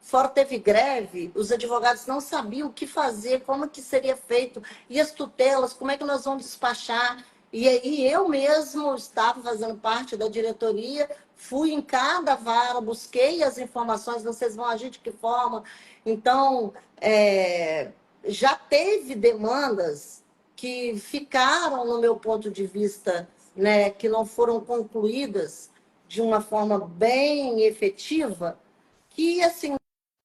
Fora teve greve, os advogados não sabiam o que fazer, como que seria feito, e as tutelas, como é que nós vamos despachar. E aí eu mesmo estava fazendo parte da diretoria, fui em cada vara, busquei as informações, vocês vão agir de que forma. Então, já teve demandas que ficaram, no meu ponto de vista, né, que não foram concluídas de uma forma bem efetiva, que, assim,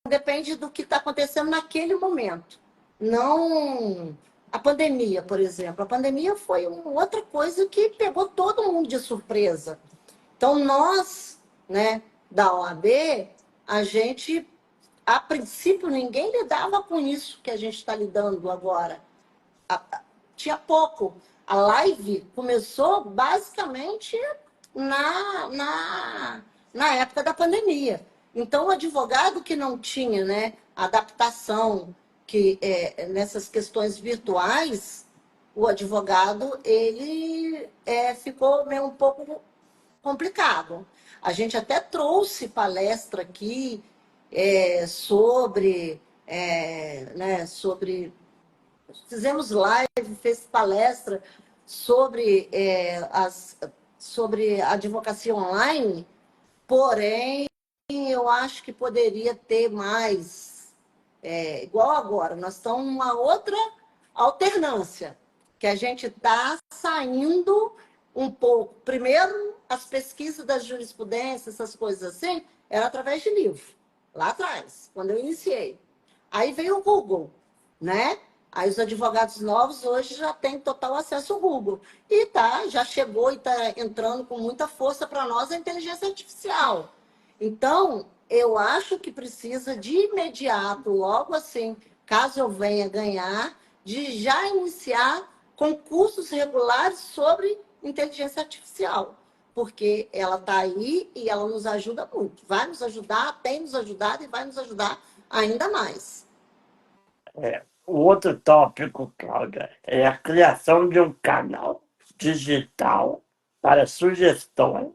depende do que está acontecendo naquele momento. Não a pandemia, por exemplo. A pandemia foi outra coisa que pegou todo mundo de surpresa. Então, nós, né, da OAB, a gente, a princípio, ninguém lidava com isso que a gente está lidando agora. Tinha pouco. A live começou basicamente na época da pandemia. Então, o advogado que não tinha, né, adaptação nessas questões virtuais, o advogado, ele ficou meio um pouco complicado. A gente até trouxe palestra aqui sobre fizemos live, fez palestra sobre advocacia online, porém, eu acho que poderia ter mais. Igual agora, nós estamos numa outra alternância, que a gente está saindo um pouco. Primeiro, as pesquisas da jurisprudência, essas coisas assim, era através de livro, lá atrás, quando eu iniciei. Aí veio o Google, né? Aí os advogados novos hoje já têm total acesso ao Google. E já chegou e está entrando com muita força para nós a inteligência artificial. Então, eu acho que precisa de imediato, logo assim, caso eu venha ganhar, de já iniciar concursos regulares sobre inteligência artificial. Porque ela está aí e ela nos ajuda muito. Vai nos ajudar, tem nos ajudado e vai nos ajudar ainda mais. O outro tópico, Cláudia, é a criação de um canal digital para sugestões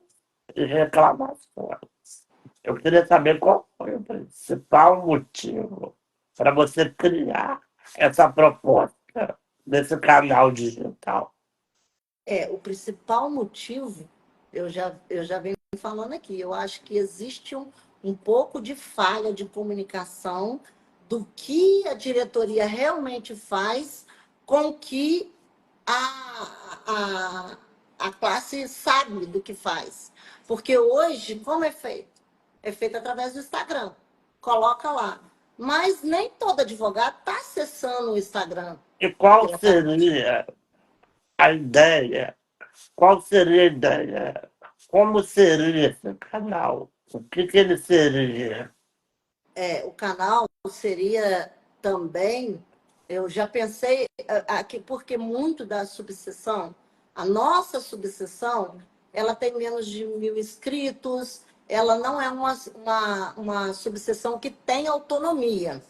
e reclamações. Eu queria saber qual foi o principal motivo para você criar essa proposta desse canal digital. O principal motivo, eu já venho falando aqui, eu acho que existe um pouco de falha de comunicação do que a diretoria realmente faz com o que a classe sabe do que faz. Porque hoje, como é feito? É feito através do Instagram. Coloca lá. Mas nem todo advogado está acessando o Instagram E qual diretamente. seria a ideia? Qual seria a ideia? Como seria esse canal? O que ele seria? O canal seria também, eu já pensei aqui, porque muito da subseção, a nossa subseção, ela tem menos de 1.000 inscritos, ela não é uma subseção que tem autonomia.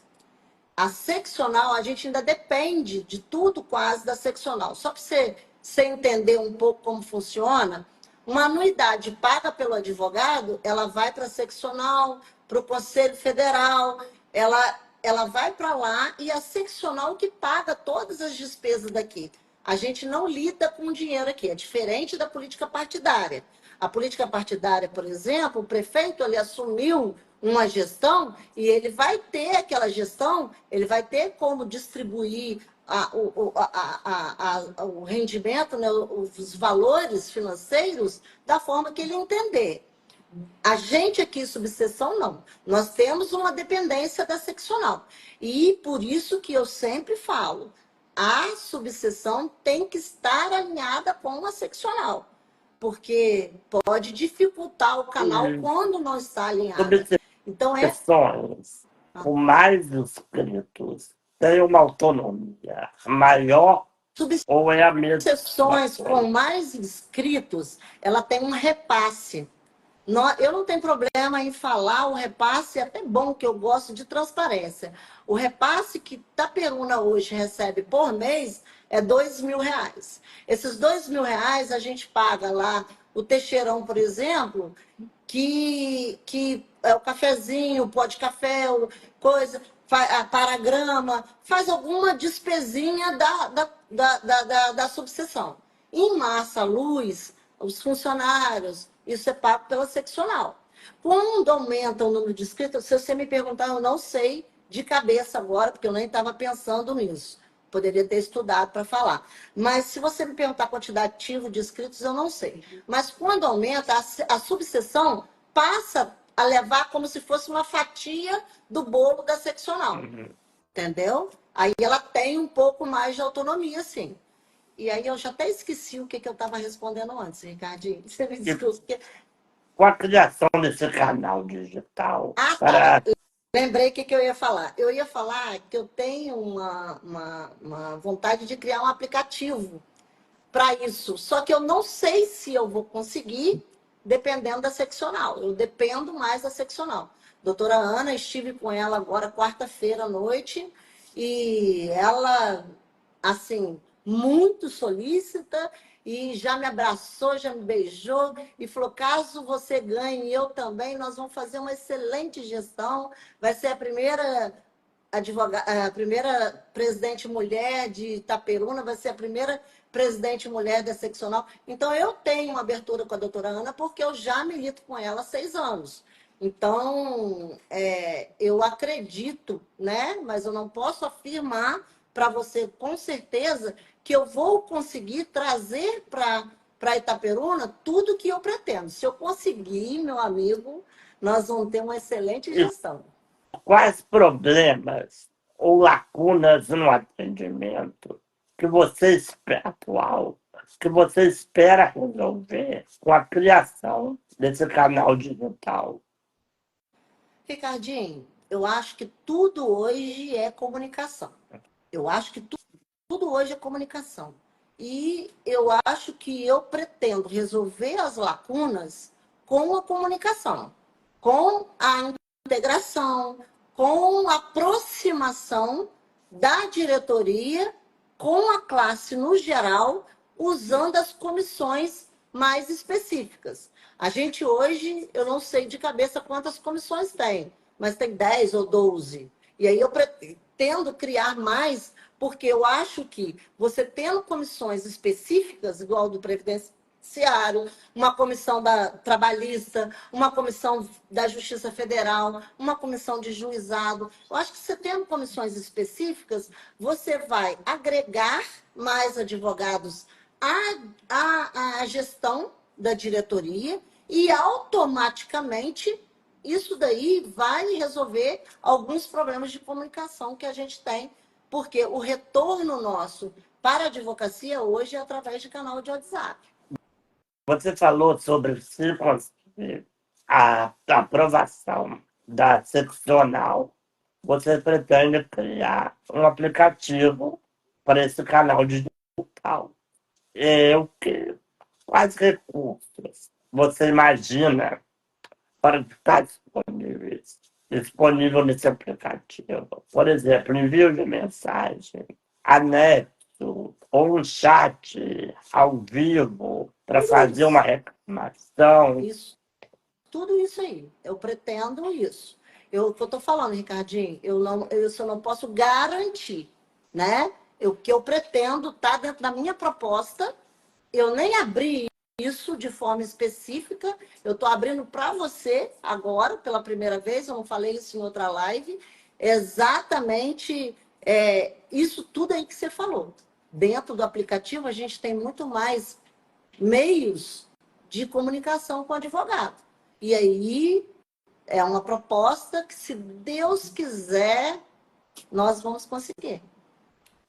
A seccional, a gente ainda depende de tudo quase da seccional. Só para você entender um pouco como funciona, uma anuidade paga pelo advogado, ela vai para a seccional, para o Conselho Federal, ela vai para lá e a seccional que paga todas as despesas daqui. A gente não lida com dinheiro aqui, é diferente da política partidária. A política partidária, por exemplo, o prefeito ele assumiu uma gestão e ele vai ter aquela gestão, ele vai ter como distribuir o rendimento, né, os valores financeiros da forma que ele entender. A gente aqui, subseção, não. Nós temos uma dependência da seccional. E por isso que eu sempre falo, a subseção tem que estar alinhada com a seccional. Porque pode dificultar o canal quando não está alinhada. Então, Subseções com mais inscritos têm uma autonomia maior ou é a mesma subseções com coisa? mais inscritos, ela tem um repasse. Eu não tenho problema em falar o repasse, é até bom que eu gosto de transparência. O repasse que Itaperuna hoje recebe por mês é R$ 2.000. Esses R$ 2.000 a gente paga lá o Teixeirão, por exemplo, que é o cafezinho, o pó de café, coisa, a paragrama, faz alguma despesinha da subseção. Em massa, luz, os funcionários, isso é pago pela seccional. Quando aumenta o número de inscritos, se você me perguntar, eu não sei de cabeça agora, porque eu nem estava pensando nisso. Poderia ter estudado para falar. Mas se você me perguntar a quantidade ativa de inscritos, eu não sei. Mas quando aumenta, a subseção passa a levar como se fosse uma fatia do bolo da seccional. Entendeu? Aí ela tem um pouco mais de autonomia, sim. E aí eu já até esqueci o que eu estava respondendo antes, Ricardinho. Você me desculpa. Com a criação desse canal digital Tá. para Lembrei o que eu ia falar. Eu ia falar que eu tenho uma vontade de criar um aplicativo para isso. Só que eu não sei se eu vou conseguir, dependendo da seccional. Eu dependo mais da seccional. Doutora Ana, estive com ela agora quarta-feira à noite e ela, assim, muito solícita e já me abraçou, já me beijou e falou: caso você ganhe e eu também, nós vamos fazer uma excelente gestão. Vai ser a primeira presidente mulher de Itaperuna, vai ser a primeira presidente mulher da seccional. Então, eu tenho uma abertura com a doutora Ana, porque eu já milito com ela há 6 anos. Então, eu acredito, né? Mas eu não posso afirmar para você com certeza que eu vou conseguir trazer para Itaperuna tudo que eu pretendo. Se eu conseguir, meu amigo, nós vamos ter uma excelente E gestão. quais problemas ou lacunas no atendimento que você espera atual, que você espera resolver com a criação desse canal digital? Ricardinho, eu acho que tudo hoje é comunicação. Eu acho que tudo hoje é comunicação. E eu acho que eu pretendo resolver as lacunas com a comunicação, com a integração, com a aproximação da diretoria com a classe no geral, usando as comissões mais específicas. A gente hoje, eu não sei de cabeça quantas comissões tem, mas tem 10 ou 12. E aí eu pretendo criar mais, porque eu acho que você tendo comissões específicas, igual do Previdenciário, uma comissão da trabalhista, uma comissão da Justiça Federal, uma comissão de juizado. Eu acho que você tendo comissões específicas, você vai agregar mais advogados à gestão da diretoria e automaticamente isso daí vai resolver alguns problemas de comunicação que a gente tem, porque o retorno nosso para a advocacia hoje é através de canal de WhatsApp. Você falou sobre se conseguir a aprovação da seccional, você pretende criar um aplicativo para esse canal digital. Quais recursos você imagina para estar disponível nesse aplicativo? Por exemplo, envio de mensagem, anexo, ou um chat ao vivo para fazer uma reclamação. Isso, tudo isso aí. Eu pretendo isso. O que eu estou falando, Ricardinho, eu só não posso garantir, né? O que eu pretendo está dentro da minha proposta. Eu nem abri isso de forma específica. Eu estou abrindo para você agora, pela primeira vez. Eu não falei isso em outra live. Exatamente isso tudo aí que você falou. Dentro do aplicativo, a gente tem muito mais meios de comunicação com o advogado. E aí é uma proposta que, se Deus quiser, nós vamos conseguir.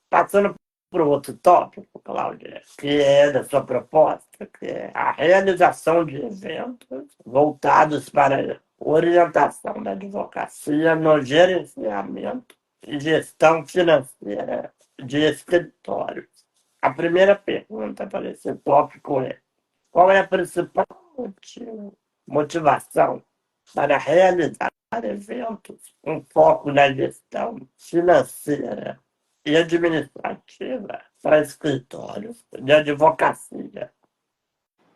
Passando para o outro tópico, Cláudia, que é da sua proposta, que é a realização de eventos voltados para orientação da advocacia no gerenciamento e gestão financeira de escritórios. A primeira pergunta para esse tópico é: qual é a principal motivação para realizar eventos com foco na gestão financeira e administrativa para escritórios de advocacia?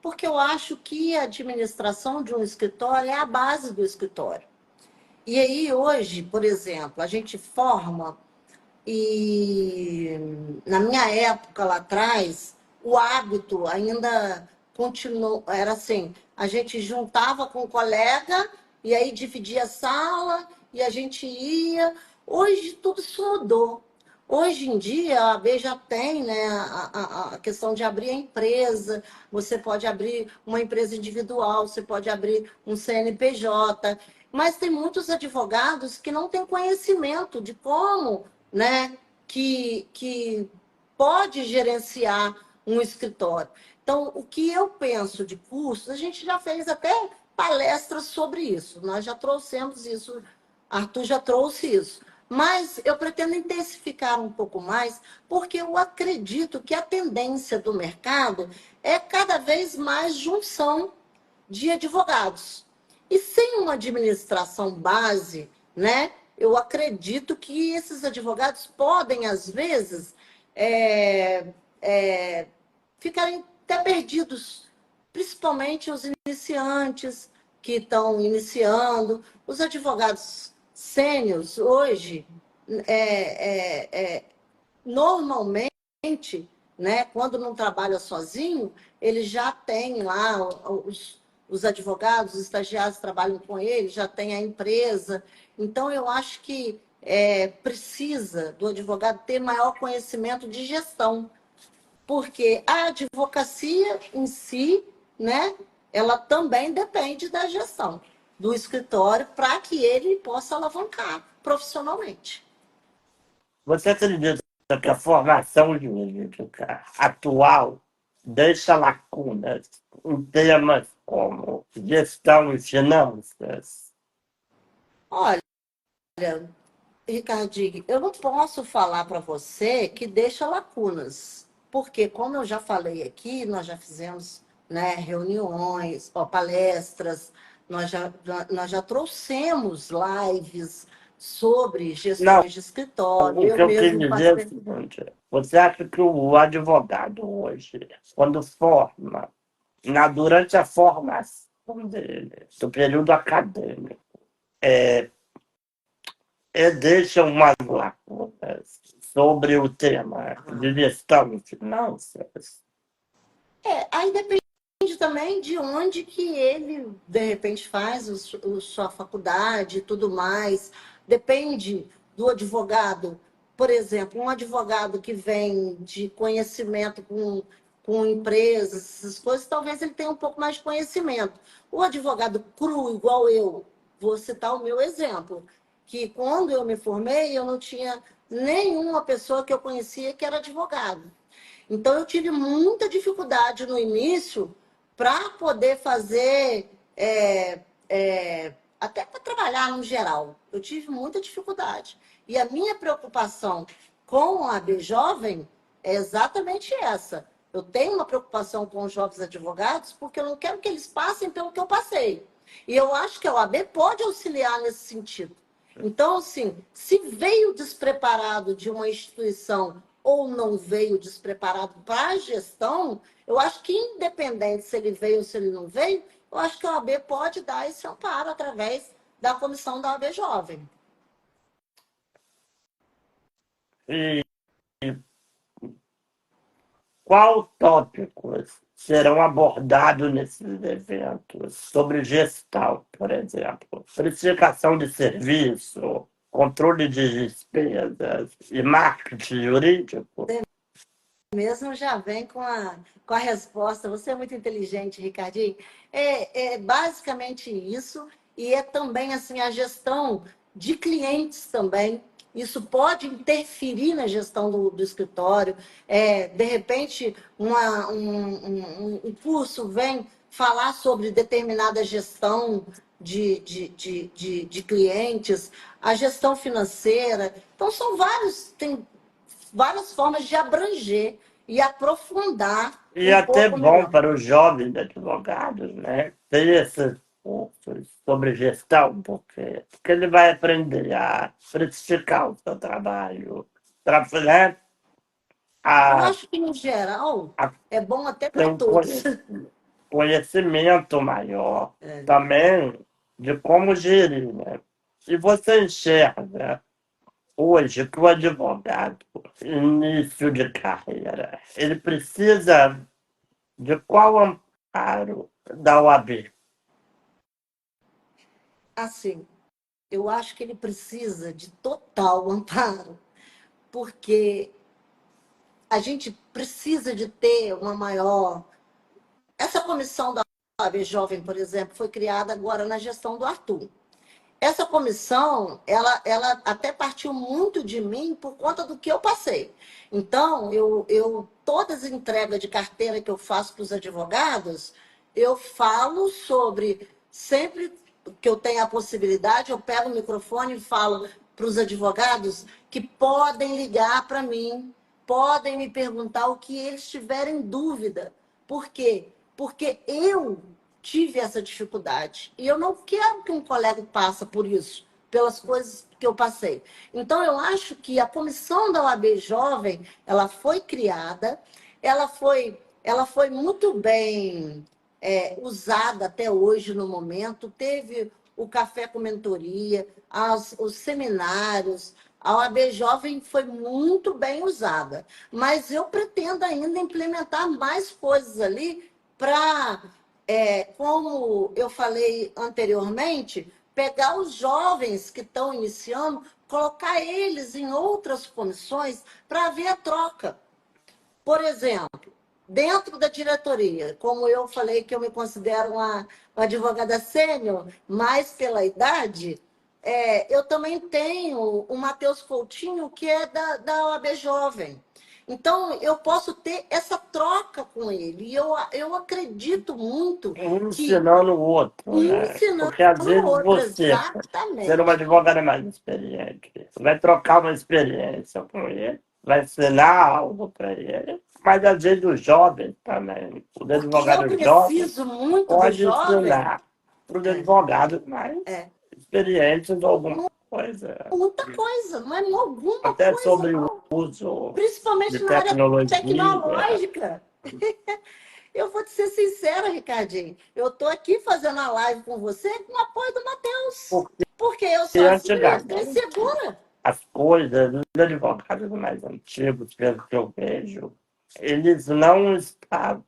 Porque eu acho que a administração de um escritório é a base do escritório. E aí, hoje, por exemplo, a gente forma, e na minha época lá atrás, o hábito ainda continuou, era assim, a gente juntava com um colega e aí dividia a sala e a gente ia. Hoje tudo isso mudou. Hoje em dia, a AB já tem, né, a questão de abrir a empresa. Você pode abrir uma empresa individual, você pode abrir um CNPJ, mas tem muitos advogados que não têm conhecimento de como, né, que pode gerenciar um escritório. Então, o que eu penso de cursos, a gente já fez até palestras sobre isso, nós já trouxemos isso, Arthur já trouxe isso. Mas eu pretendo intensificar um pouco mais, porque eu acredito que a tendência do mercado é cada vez mais junção de advogados. E sem uma administração base, né, eu acredito que esses advogados podem, às vezes, ficarem até perdidos, principalmente os iniciantes que estão iniciando, os advogados sênios hoje, normalmente, né, quando não trabalha sozinho, ele já tem lá os advogados, os estagiários trabalham com ele, já tem a empresa. Então, eu acho que precisa do advogado ter maior conhecimento de gestão, porque a advocacia em si, né, ela também depende da gestão do escritório para que ele possa alavancar profissionalmente. Você acredita que a formação jurídica atual deixa lacunas em temas como gestão e finanças? Olha, Ricardinho, eu não posso falar para você que deixa lacunas, porque, como eu já falei aqui, nós já fizemos, né, reuniões, ó, palestras, nós já trouxemos lives sobre Não, gestões de escritório. o Eu que eu quis mesmo dizer é o passei. seguinte: você acha que o advogado hoje, quando forma, durante a formação dele, do período acadêmico, deixa umas lacunas sobre o tema de gestão de finanças? Aí depende também de onde que ele, de repente, faz sua faculdade e tudo mais. Depende do advogado. Por exemplo, um advogado que vem de conhecimento com empresas, essas coisas, talvez ele tenha um pouco mais de conhecimento. O advogado cru, igual eu, vou citar o meu exemplo, que quando eu me formei, eu não tinha nenhuma pessoa que eu conhecia que era advogado. Então, eu tive muita dificuldade no início para poder fazer, até para trabalhar no geral. Eu tive muita dificuldade. E a minha preocupação com a AB Jovem é exatamente essa. Eu tenho uma preocupação com os jovens advogados porque eu não quero que eles passem pelo que eu passei. E eu acho que a OAB pode auxiliar nesse sentido. Então, assim, se veio despreparado de uma instituição ou não veio despreparado para a gestão, eu acho que, independente se ele veio ou se ele não veio, eu acho que a OAB pode dar esse amparo através da comissão da OAB Jovem. E qual tópicos serão abordados nesses eventos sobre gestão, por exemplo? Precificação de serviço, controle de despesas e marketing jurídico? Mesmo já vem com a resposta. Você é muito inteligente, Ricardinho. É basicamente isso, e é também assim a gestão de clientes também. Isso pode interferir na gestão do escritório. De repente, um curso vem falar sobre determinada gestão de clientes, a gestão financeira. Então, tem várias formas de abranger e aprofundar E um até pouco bom melhor. para os jovens advogados, né? Ter esses cursos sobre gestão, porque ele vai aprender a precificar o seu trabalho, né? Eu a, acho que, no geral, a é bom até ter para um todos. conhecimento maior também de como gerir, né? E você enxerga hoje que o advogado, início de carreira, ele precisa de qual amparo da OAB? Assim, eu acho que ele precisa de total amparo, porque a gente precisa de ter uma maior. Essa comissão da OAB Jovem, por exemplo, foi criada agora na gestão do Arthur. Essa comissão, ela até partiu muito de mim por conta do que eu passei. Então, todas as entregas de carteira que eu faço para os advogados, eu falo sobre, sempre que eu tenho a possibilidade, eu pego o microfone e falo para os advogados que podem ligar para mim, podem me perguntar o que eles tiverem dúvida. Por quê? Porque eu tive essa dificuldade. E eu não quero que um colega passe por isso, pelas coisas que eu passei. Então, eu acho que a comissão da OAB Jovem, ela foi criada, ela foi muito bem usada até hoje no momento. Teve o Café com Mentoria, os seminários, a OAB Jovem foi muito bem usada. Mas eu pretendo ainda implementar mais coisas ali para, como eu falei anteriormente, pegar os jovens que estão iniciando, colocar eles em outras comissões para haver a troca. Por exemplo, dentro da diretoria, como eu falei que eu me considero uma advogada sênior, mais pela idade, eu também tenho o Matheus Coutinho, que é da OAB Jovem. Então, eu posso ter essa troca com ele. E eu acredito muito Um que ensinando o outro, um né? ensinando Porque às o vezes outro, você, ser uma exatamente. advogada mais experiente, vai trocar uma experiência com ele, vai ensinar algo para ele, mas às vezes o jovem também, o Porque eu advogado jovem, preciso muito do pode jovem. ensinar para os É, advogados mais é. experientes ou alguma coisa, Muita coisa, não é alguma até coisa, sobre o não. uso de Principalmente na área tecnologia. tecnológica. Eu vou te ser sincera, Ricardinho. Eu estou aqui fazendo a live com você com o apoio do Matheus. Porque Porque eu sozinha estou antigamente insegura. as coisas, os advogados mais antigos, pelo que eu vejo, eles não estavam,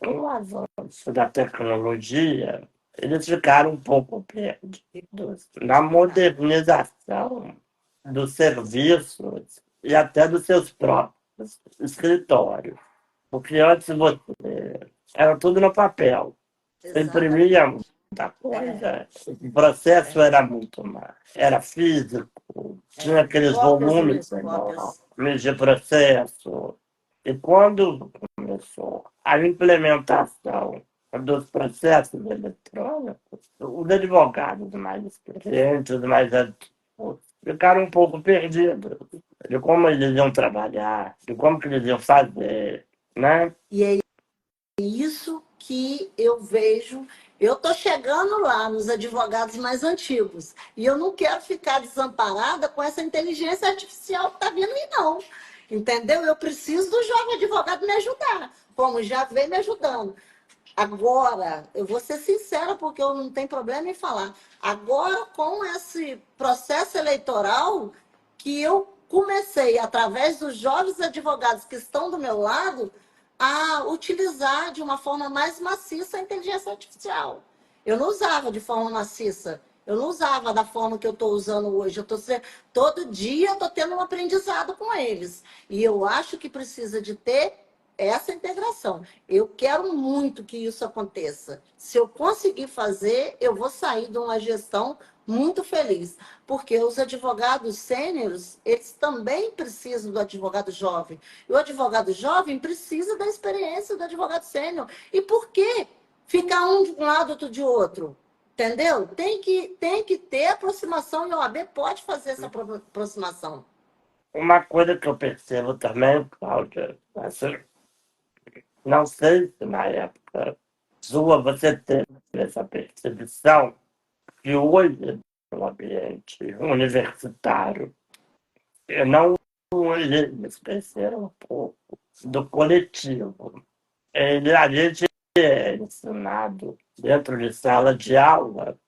com o avanço da tecnologia, eles ficaram um pouco perdidos na modernização dos serviços e até dos seus próprios escritórios. Porque antes você era tudo no papel. Você Exatamente. imprimia muita É, coisa, o processo era muito mais, era físico, tinha aqueles cópias e volumes mais cópias. enormes de processo. E quando começou a implementação dos processos eletrônicos, os advogados mais experientes, mais adultos, ficaram um pouco perdidos de como eles iam trabalhar, de como que eles iam fazer, né? E é isso que eu vejo. Eu estou chegando lá nos advogados mais antigos. E eu não quero ficar desamparada com essa inteligência artificial que está vindo aí, não. Entendeu? Eu preciso do jovem advogado me ajudar, como já vem me ajudando. Agora, eu vou ser sincera, porque eu não tenho problema em falar. Agora, com esse processo eleitoral, que eu comecei, através dos jovens advogados que estão do meu lado, a utilizar de uma forma mais maciça a inteligência artificial. Eu não usava de forma maciça. Eu não usava da forma que eu estou usando hoje. Todo dia eu estou tendo um aprendizado com eles. E eu acho que precisa de ter essa integração. Eu quero muito que isso aconteça. Se eu conseguir fazer, eu vou sair de uma gestão muito feliz, porque os advogados sêniores, eles também precisam do advogado jovem. E o advogado jovem precisa da experiência do advogado sênior. E por que ficar um de um lado, outro de outro? Entendeu? Tem que ter aproximação e a OAB pode fazer essa aproximação. Uma coisa que eu percebo também, Cláudia, assim, não sei se na época sua você teve essa percepção que hoje, no ambiente universitário, eu não eles esqueceram um pouco do coletivo. A gente é ensinado dentro de sala de aula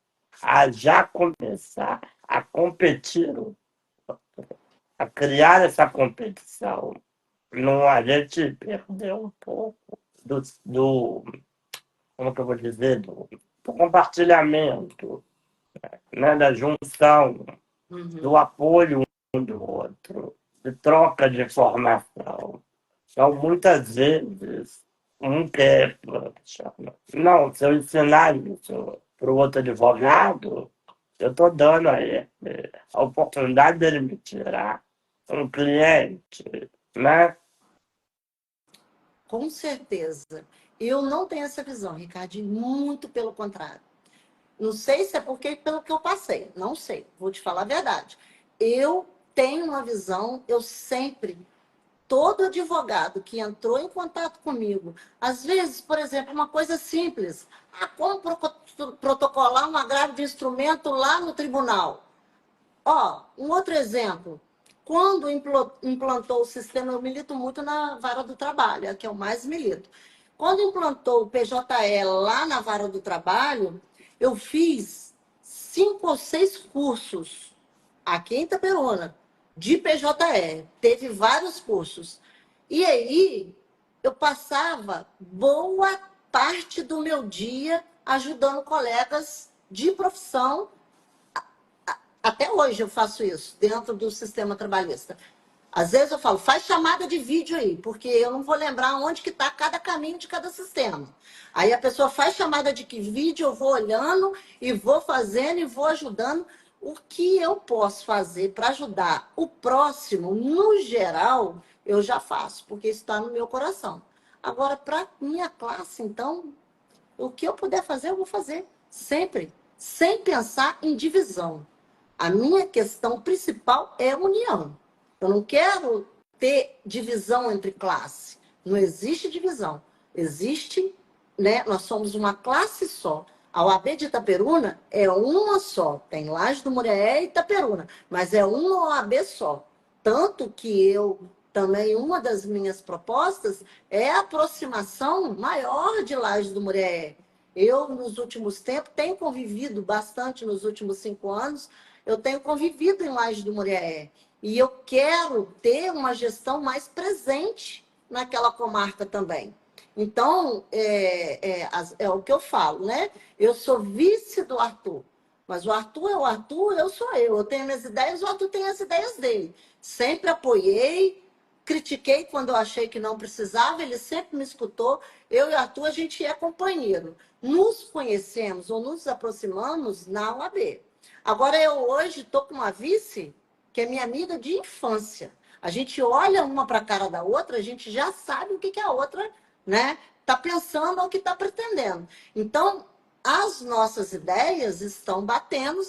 a já começar a competir, a criar essa competição. Não, a gente perdeu um pouco do como que eu vou dizer, do compartilhamento, né, da junção, do Uhum. apoio um do outro, de troca de informação. Então, muitas vezes, um quer, não, se eu ensinar isso para o outro advogado, eu estou dando a ele a oportunidade dele me tirar um cliente, né? Com certeza. Eu não tenho essa visão, Ricardinho, muito pelo contrário. Não sei se é porque pelo que eu passei, não sei, vou te falar a verdade. Eu tenho uma visão, eu sempre, todo advogado que entrou em contato comigo, às vezes, por exemplo, uma coisa simples, como protocolar um agravo de instrumento lá no tribunal. Ó, um outro exemplo. quando implantou o sistema, eu milito muito na vara do trabalho, é a que eu mais milito. Quando implantou o PJE lá na vara do trabalho, eu fiz 5 ou 6 cursos aqui em Itaperuna, de PJE. Teve vários cursos. E aí, eu passava boa parte do meu dia ajudando colegas de profissão. Até hoje eu faço isso, dentro do sistema trabalhista. Às vezes eu falo, faz chamada de vídeo aí, porque eu não vou lembrar onde que está cada caminho de cada sistema. Aí a pessoa faz chamada de que vídeo, eu vou olhando e vou fazendo e vou ajudando. O que eu posso fazer para ajudar o próximo, no geral, eu já faço, porque isso está no meu coração. Agora, para minha classe, então, o que eu puder fazer, eu vou fazer. Sempre. Sem pensar em divisão. A minha questão principal é união. Eu não quero ter divisão entre classe. Não existe divisão. Existe, né? Nós somos uma classe só. A OAB de Itaperuna é uma só. Tem Laje do Muriaé e Itaperuna, mas é uma OAB só. Tanto que eu também, uma das minhas propostas é a aproximação maior de Laje do Muriaé. Eu, nos últimos tempos, tenho convivido bastante nos últimos 5 anos, eu tenho convivido em Laje do Muriaé. E eu quero ter uma gestão mais presente naquela comarca também. Então, é o que eu falo, né? Eu sou vice do Arthur, mas o Arthur é o Arthur, eu sou eu. Eu tenho minhas ideias, o Arthur tem as ideias dele. Sempre apoiei, critiquei quando eu achei que não precisava, ele sempre me escutou. Eu e o Arthur, a gente é companheiro. Nos conhecemos ou nos aproximamos na UAB. Agora, eu hoje estou com uma vice que é minha amiga de infância. A gente olha uma para a cara da outra, a gente já sabe o que a outra, né, está pensando ou o que está pretendendo. Então, as nossas ideias estão batendo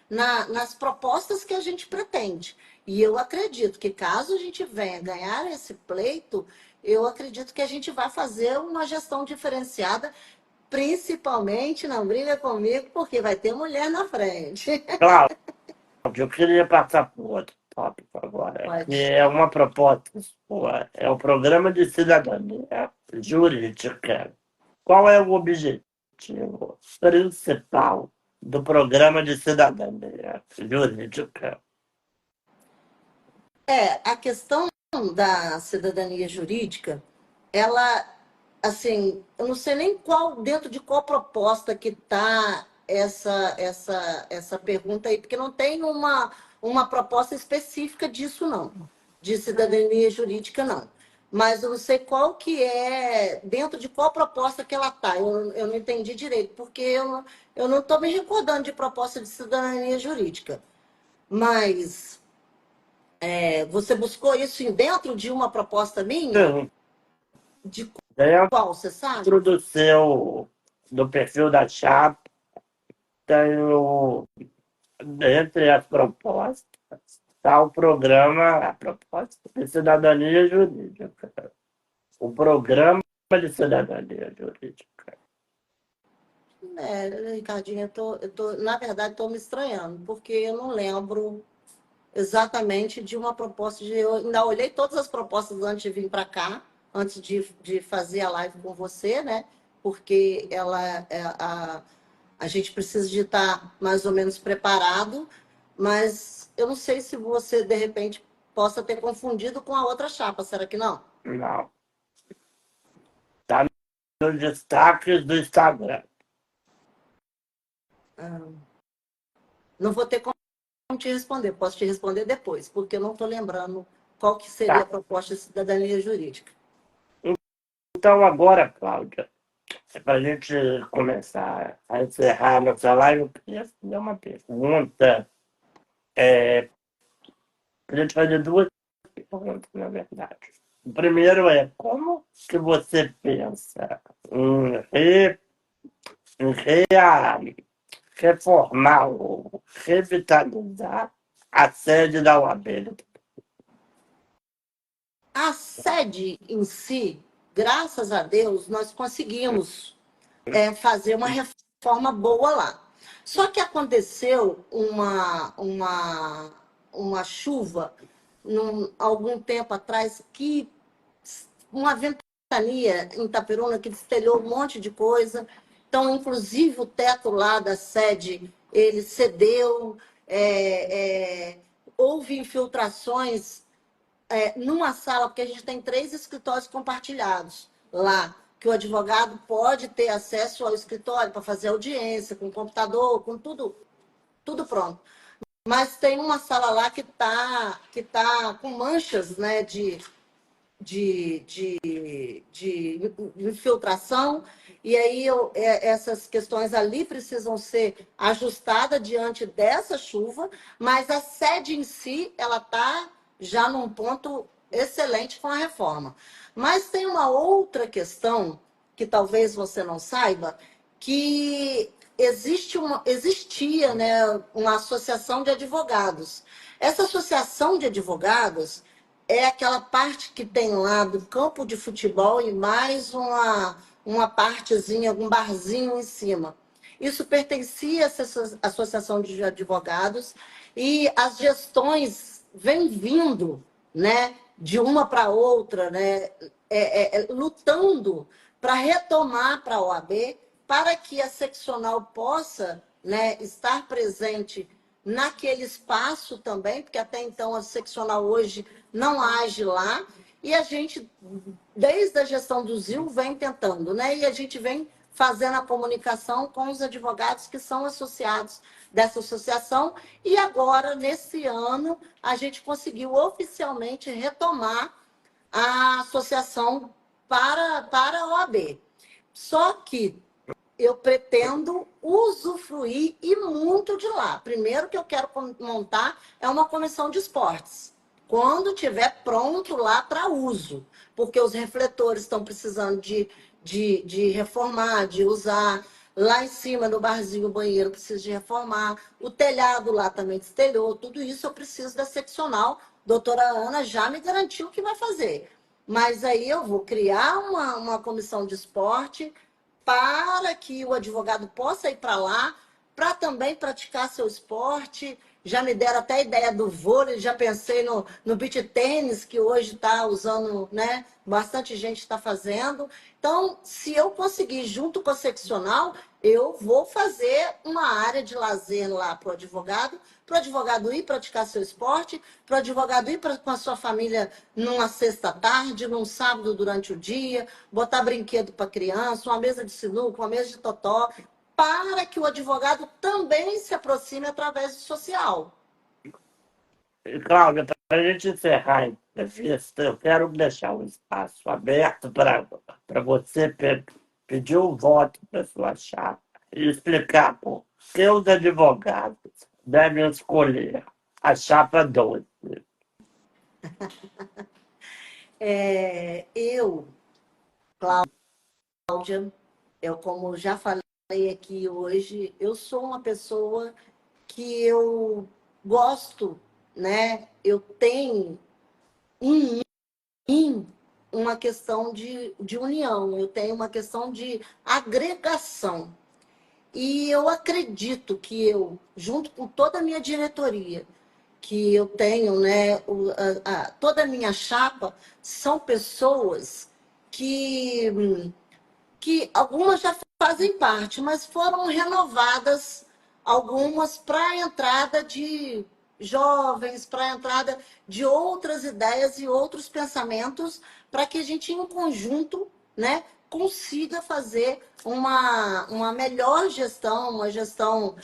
nas propostas que a gente pretende. E eu acredito que, caso a gente venha ganhar esse pleito, eu acredito que a gente vai fazer uma gestão diferenciada, principalmente, não briga comigo, porque vai ter mulher na frente. Cláudio, eu queria passar para outro tópico agora, que Pode. é uma proposta sua, é o Programa de Cidadania Jurídica. Qual é o objetivo principal do Programa de Cidadania Jurídica? A questão da cidadania jurídica, ela, assim, eu não sei nem dentro de qual proposta que está essa pergunta aí, porque não tem uma proposta específica disso, não, de cidadania jurídica, não. Mas eu não sei qual que é, dentro de qual proposta que ela está. Eu não entendi direito, porque eu não estou me recordando de proposta de cidadania jurídica. Mas você buscou isso dentro de uma proposta minha? Sim, De dentro qual, você sabe? do perfil da chapa, tem entre as propostas, está o programa, a proposta de cidadania jurídica. O programa de cidadania jurídica. Ricardinho, na verdade, estou me estranhando, porque eu não lembro exatamente de uma proposta eu ainda olhei todas as propostas antes de vir para cá, antes de fazer a live com você, né? Porque a gente precisa de estar mais ou menos preparado, mas eu não sei se você, de repente, possa ter confundido com a outra chapa, será que não? Não. Está nos destaques do Instagram. Não vou ter como te responder, posso te responder depois, porque eu não estou lembrando qual que seria a Tá. proposta de cidadania jurídica. Então, agora, Cláudia, para a gente começar a encerrar a nossa live, eu queria fazer uma pergunta. A gente fazer duas perguntas, na verdade. O primeiro é, como que você pensa em reformar ou revitalizar a sede da UAB? A sede em si, graças a Deus, nós conseguimos fazer uma reforma boa lá. Só que aconteceu uma chuva, algum tempo atrás, que uma ventania em Itaperuna que destelhou um monte de coisa. Então, inclusive, o teto lá da sede, ele cedeu, houve infiltrações numa sala, porque a gente tem 3 escritórios compartilhados lá, que o advogado pode ter acesso ao escritório para fazer audiência, com computador, com tudo pronto. Mas tem uma sala lá que tá com manchas, né, de infiltração, e aí essas questões ali precisam ser ajustadas diante dessa chuva, mas a sede em si, ela está já num ponto excelente com a reforma. Mas tem uma outra questão, que talvez você não saiba, que existia, né, uma associação de advogados. Essa associação de advogados é aquela parte que tem lá do campo de futebol e mais uma partezinha, um barzinho em cima. Isso pertencia a essa associação de advogados e as gestões vêm vindo, né, de uma para outra, né, lutando para retomar para a OAB, para que a seccional possa, né, estar presente naquele espaço também, porque até então a seccional hoje não age lá, e a gente, desde a gestão do ZIL, vem tentando, né? E a gente vem fazendo a comunicação com os advogados que são associados dessa associação, e agora, nesse ano, a gente conseguiu oficialmente retomar a associação para a OAB. Só que eu pretendo usufruir e muito de lá. Primeiro que eu quero montar é uma comissão de esportes. Quando tiver pronto lá para uso, porque os refletores estão precisando de reformar, de usar. Lá em cima no barzinho, o banheiro precisa de reformar. O telhado lá também destelhou. Tudo isso eu preciso da seccional. Doutora Ana já me garantiu que vai fazer. Mas aí eu vou criar uma comissão de esporte para que o advogado possa ir para lá, para também praticar seu esporte. Já me deram até a ideia do vôlei, já pensei no beach tênis, que hoje está usando, né? Bastante gente está fazendo. Então, se eu conseguir, junto com a seccional, eu vou fazer uma área de lazer lá para o advogado ir praticar seu esporte, para o advogado ir com a sua família numa sexta-tarde, num sábado durante o dia, botar brinquedo para criança, uma mesa de sinuca, uma mesa de totó, para que o advogado também se aproxime através do social. E, Cláudia, para a gente encerrar a entrevista, eu quero deixar um espaço aberto para você pedir o voto para sua chapa e explicar por que os advogados devem escolher a chapa 12. Eu, Cláudia, como já falei aqui hoje, eu sou uma pessoa que eu gosto, né? Eu tenho em mim uma questão de união, eu tenho uma questão de agregação. E eu acredito que eu, junto com toda a minha diretoria, que eu tenho, né, toda a minha chapa, são pessoas que algumas já fazem parte, mas foram renovadas, algumas para a entrada de jovens, para a entrada de outras ideias e outros pensamentos, para que a gente, em conjunto, né, consiga fazer uma melhor gestão, uma gestão,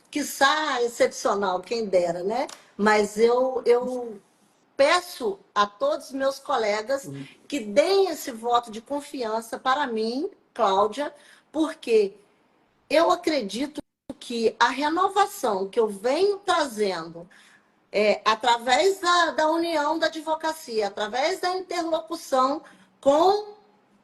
quiçá excepcional, quem dera, né? Mas eu peço a todos os meus colegas que deem esse voto de confiança para mim, Cláudia, porque eu acredito que a renovação que eu venho trazendo através da união da advocacia, através da interlocução com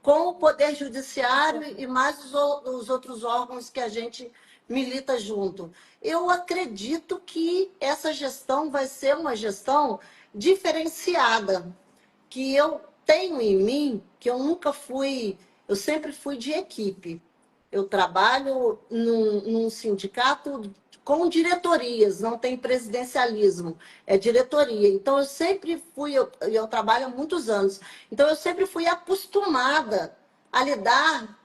o Poder Judiciário e mais os outros órgãos que a gente milita junto. Eu acredito que essa gestão vai ser uma gestão diferenciada, que eu tenho em mim, que eu nunca fui, eu sempre fui de equipe. Eu trabalho num sindicato com diretorias, não tem presidencialismo, é diretoria. Então, eu sempre fui, eu trabalho há muitos anos, então eu sempre fui acostumada a lidar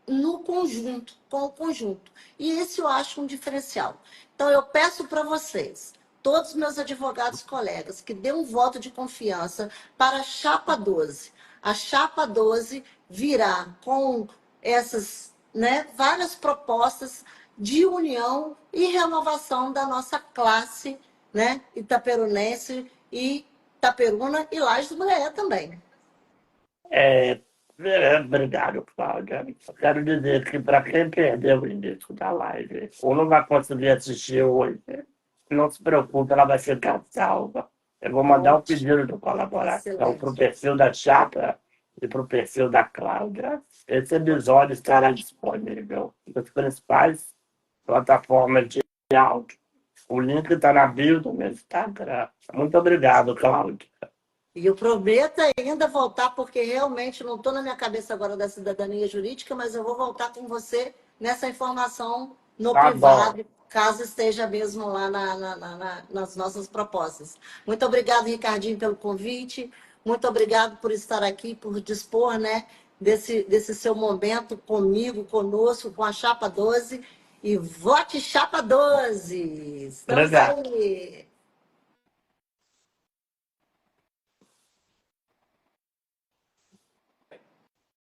no conjunto, com o conjunto. E esse eu acho um diferencial. Então, eu peço para vocês, todos os meus advogados colegas, que dêem um voto de confiança para a Chapa 12. A Chapa 12 virá com essas, né, várias propostas de união e renovação da nossa classe, né, itaperunense e Itaperuna e Lajes do Mulher também. Obrigado, Cláudia. Eu quero dizer que para quem perdeu o início da live ou não vai conseguir assistir hoje, não se preocupe, ela vai ficar salva. Eu vou mandar um Ótimo, pedido de colaboração para o excelente. perfil da Chapa e para o perfil da Cláudia. Esse episódio estará disponível nas principais plataformas de áudio. O link está na bio do meu Instagram. Muito obrigado, Cláudia. E eu prometo ainda voltar, porque realmente não estou na minha cabeça agora da cidadania jurídica, mas eu vou voltar com você nessa informação no Tá bom. privado, caso esteja mesmo lá nas nossas propostas. Muito obrigado, Ricardinho, pelo convite. Muito obrigado por estar aqui, por dispor, né, desse seu momento comigo, conosco, com a Chapa 12. E vote Chapa 12! Estamos Obrigado. aí!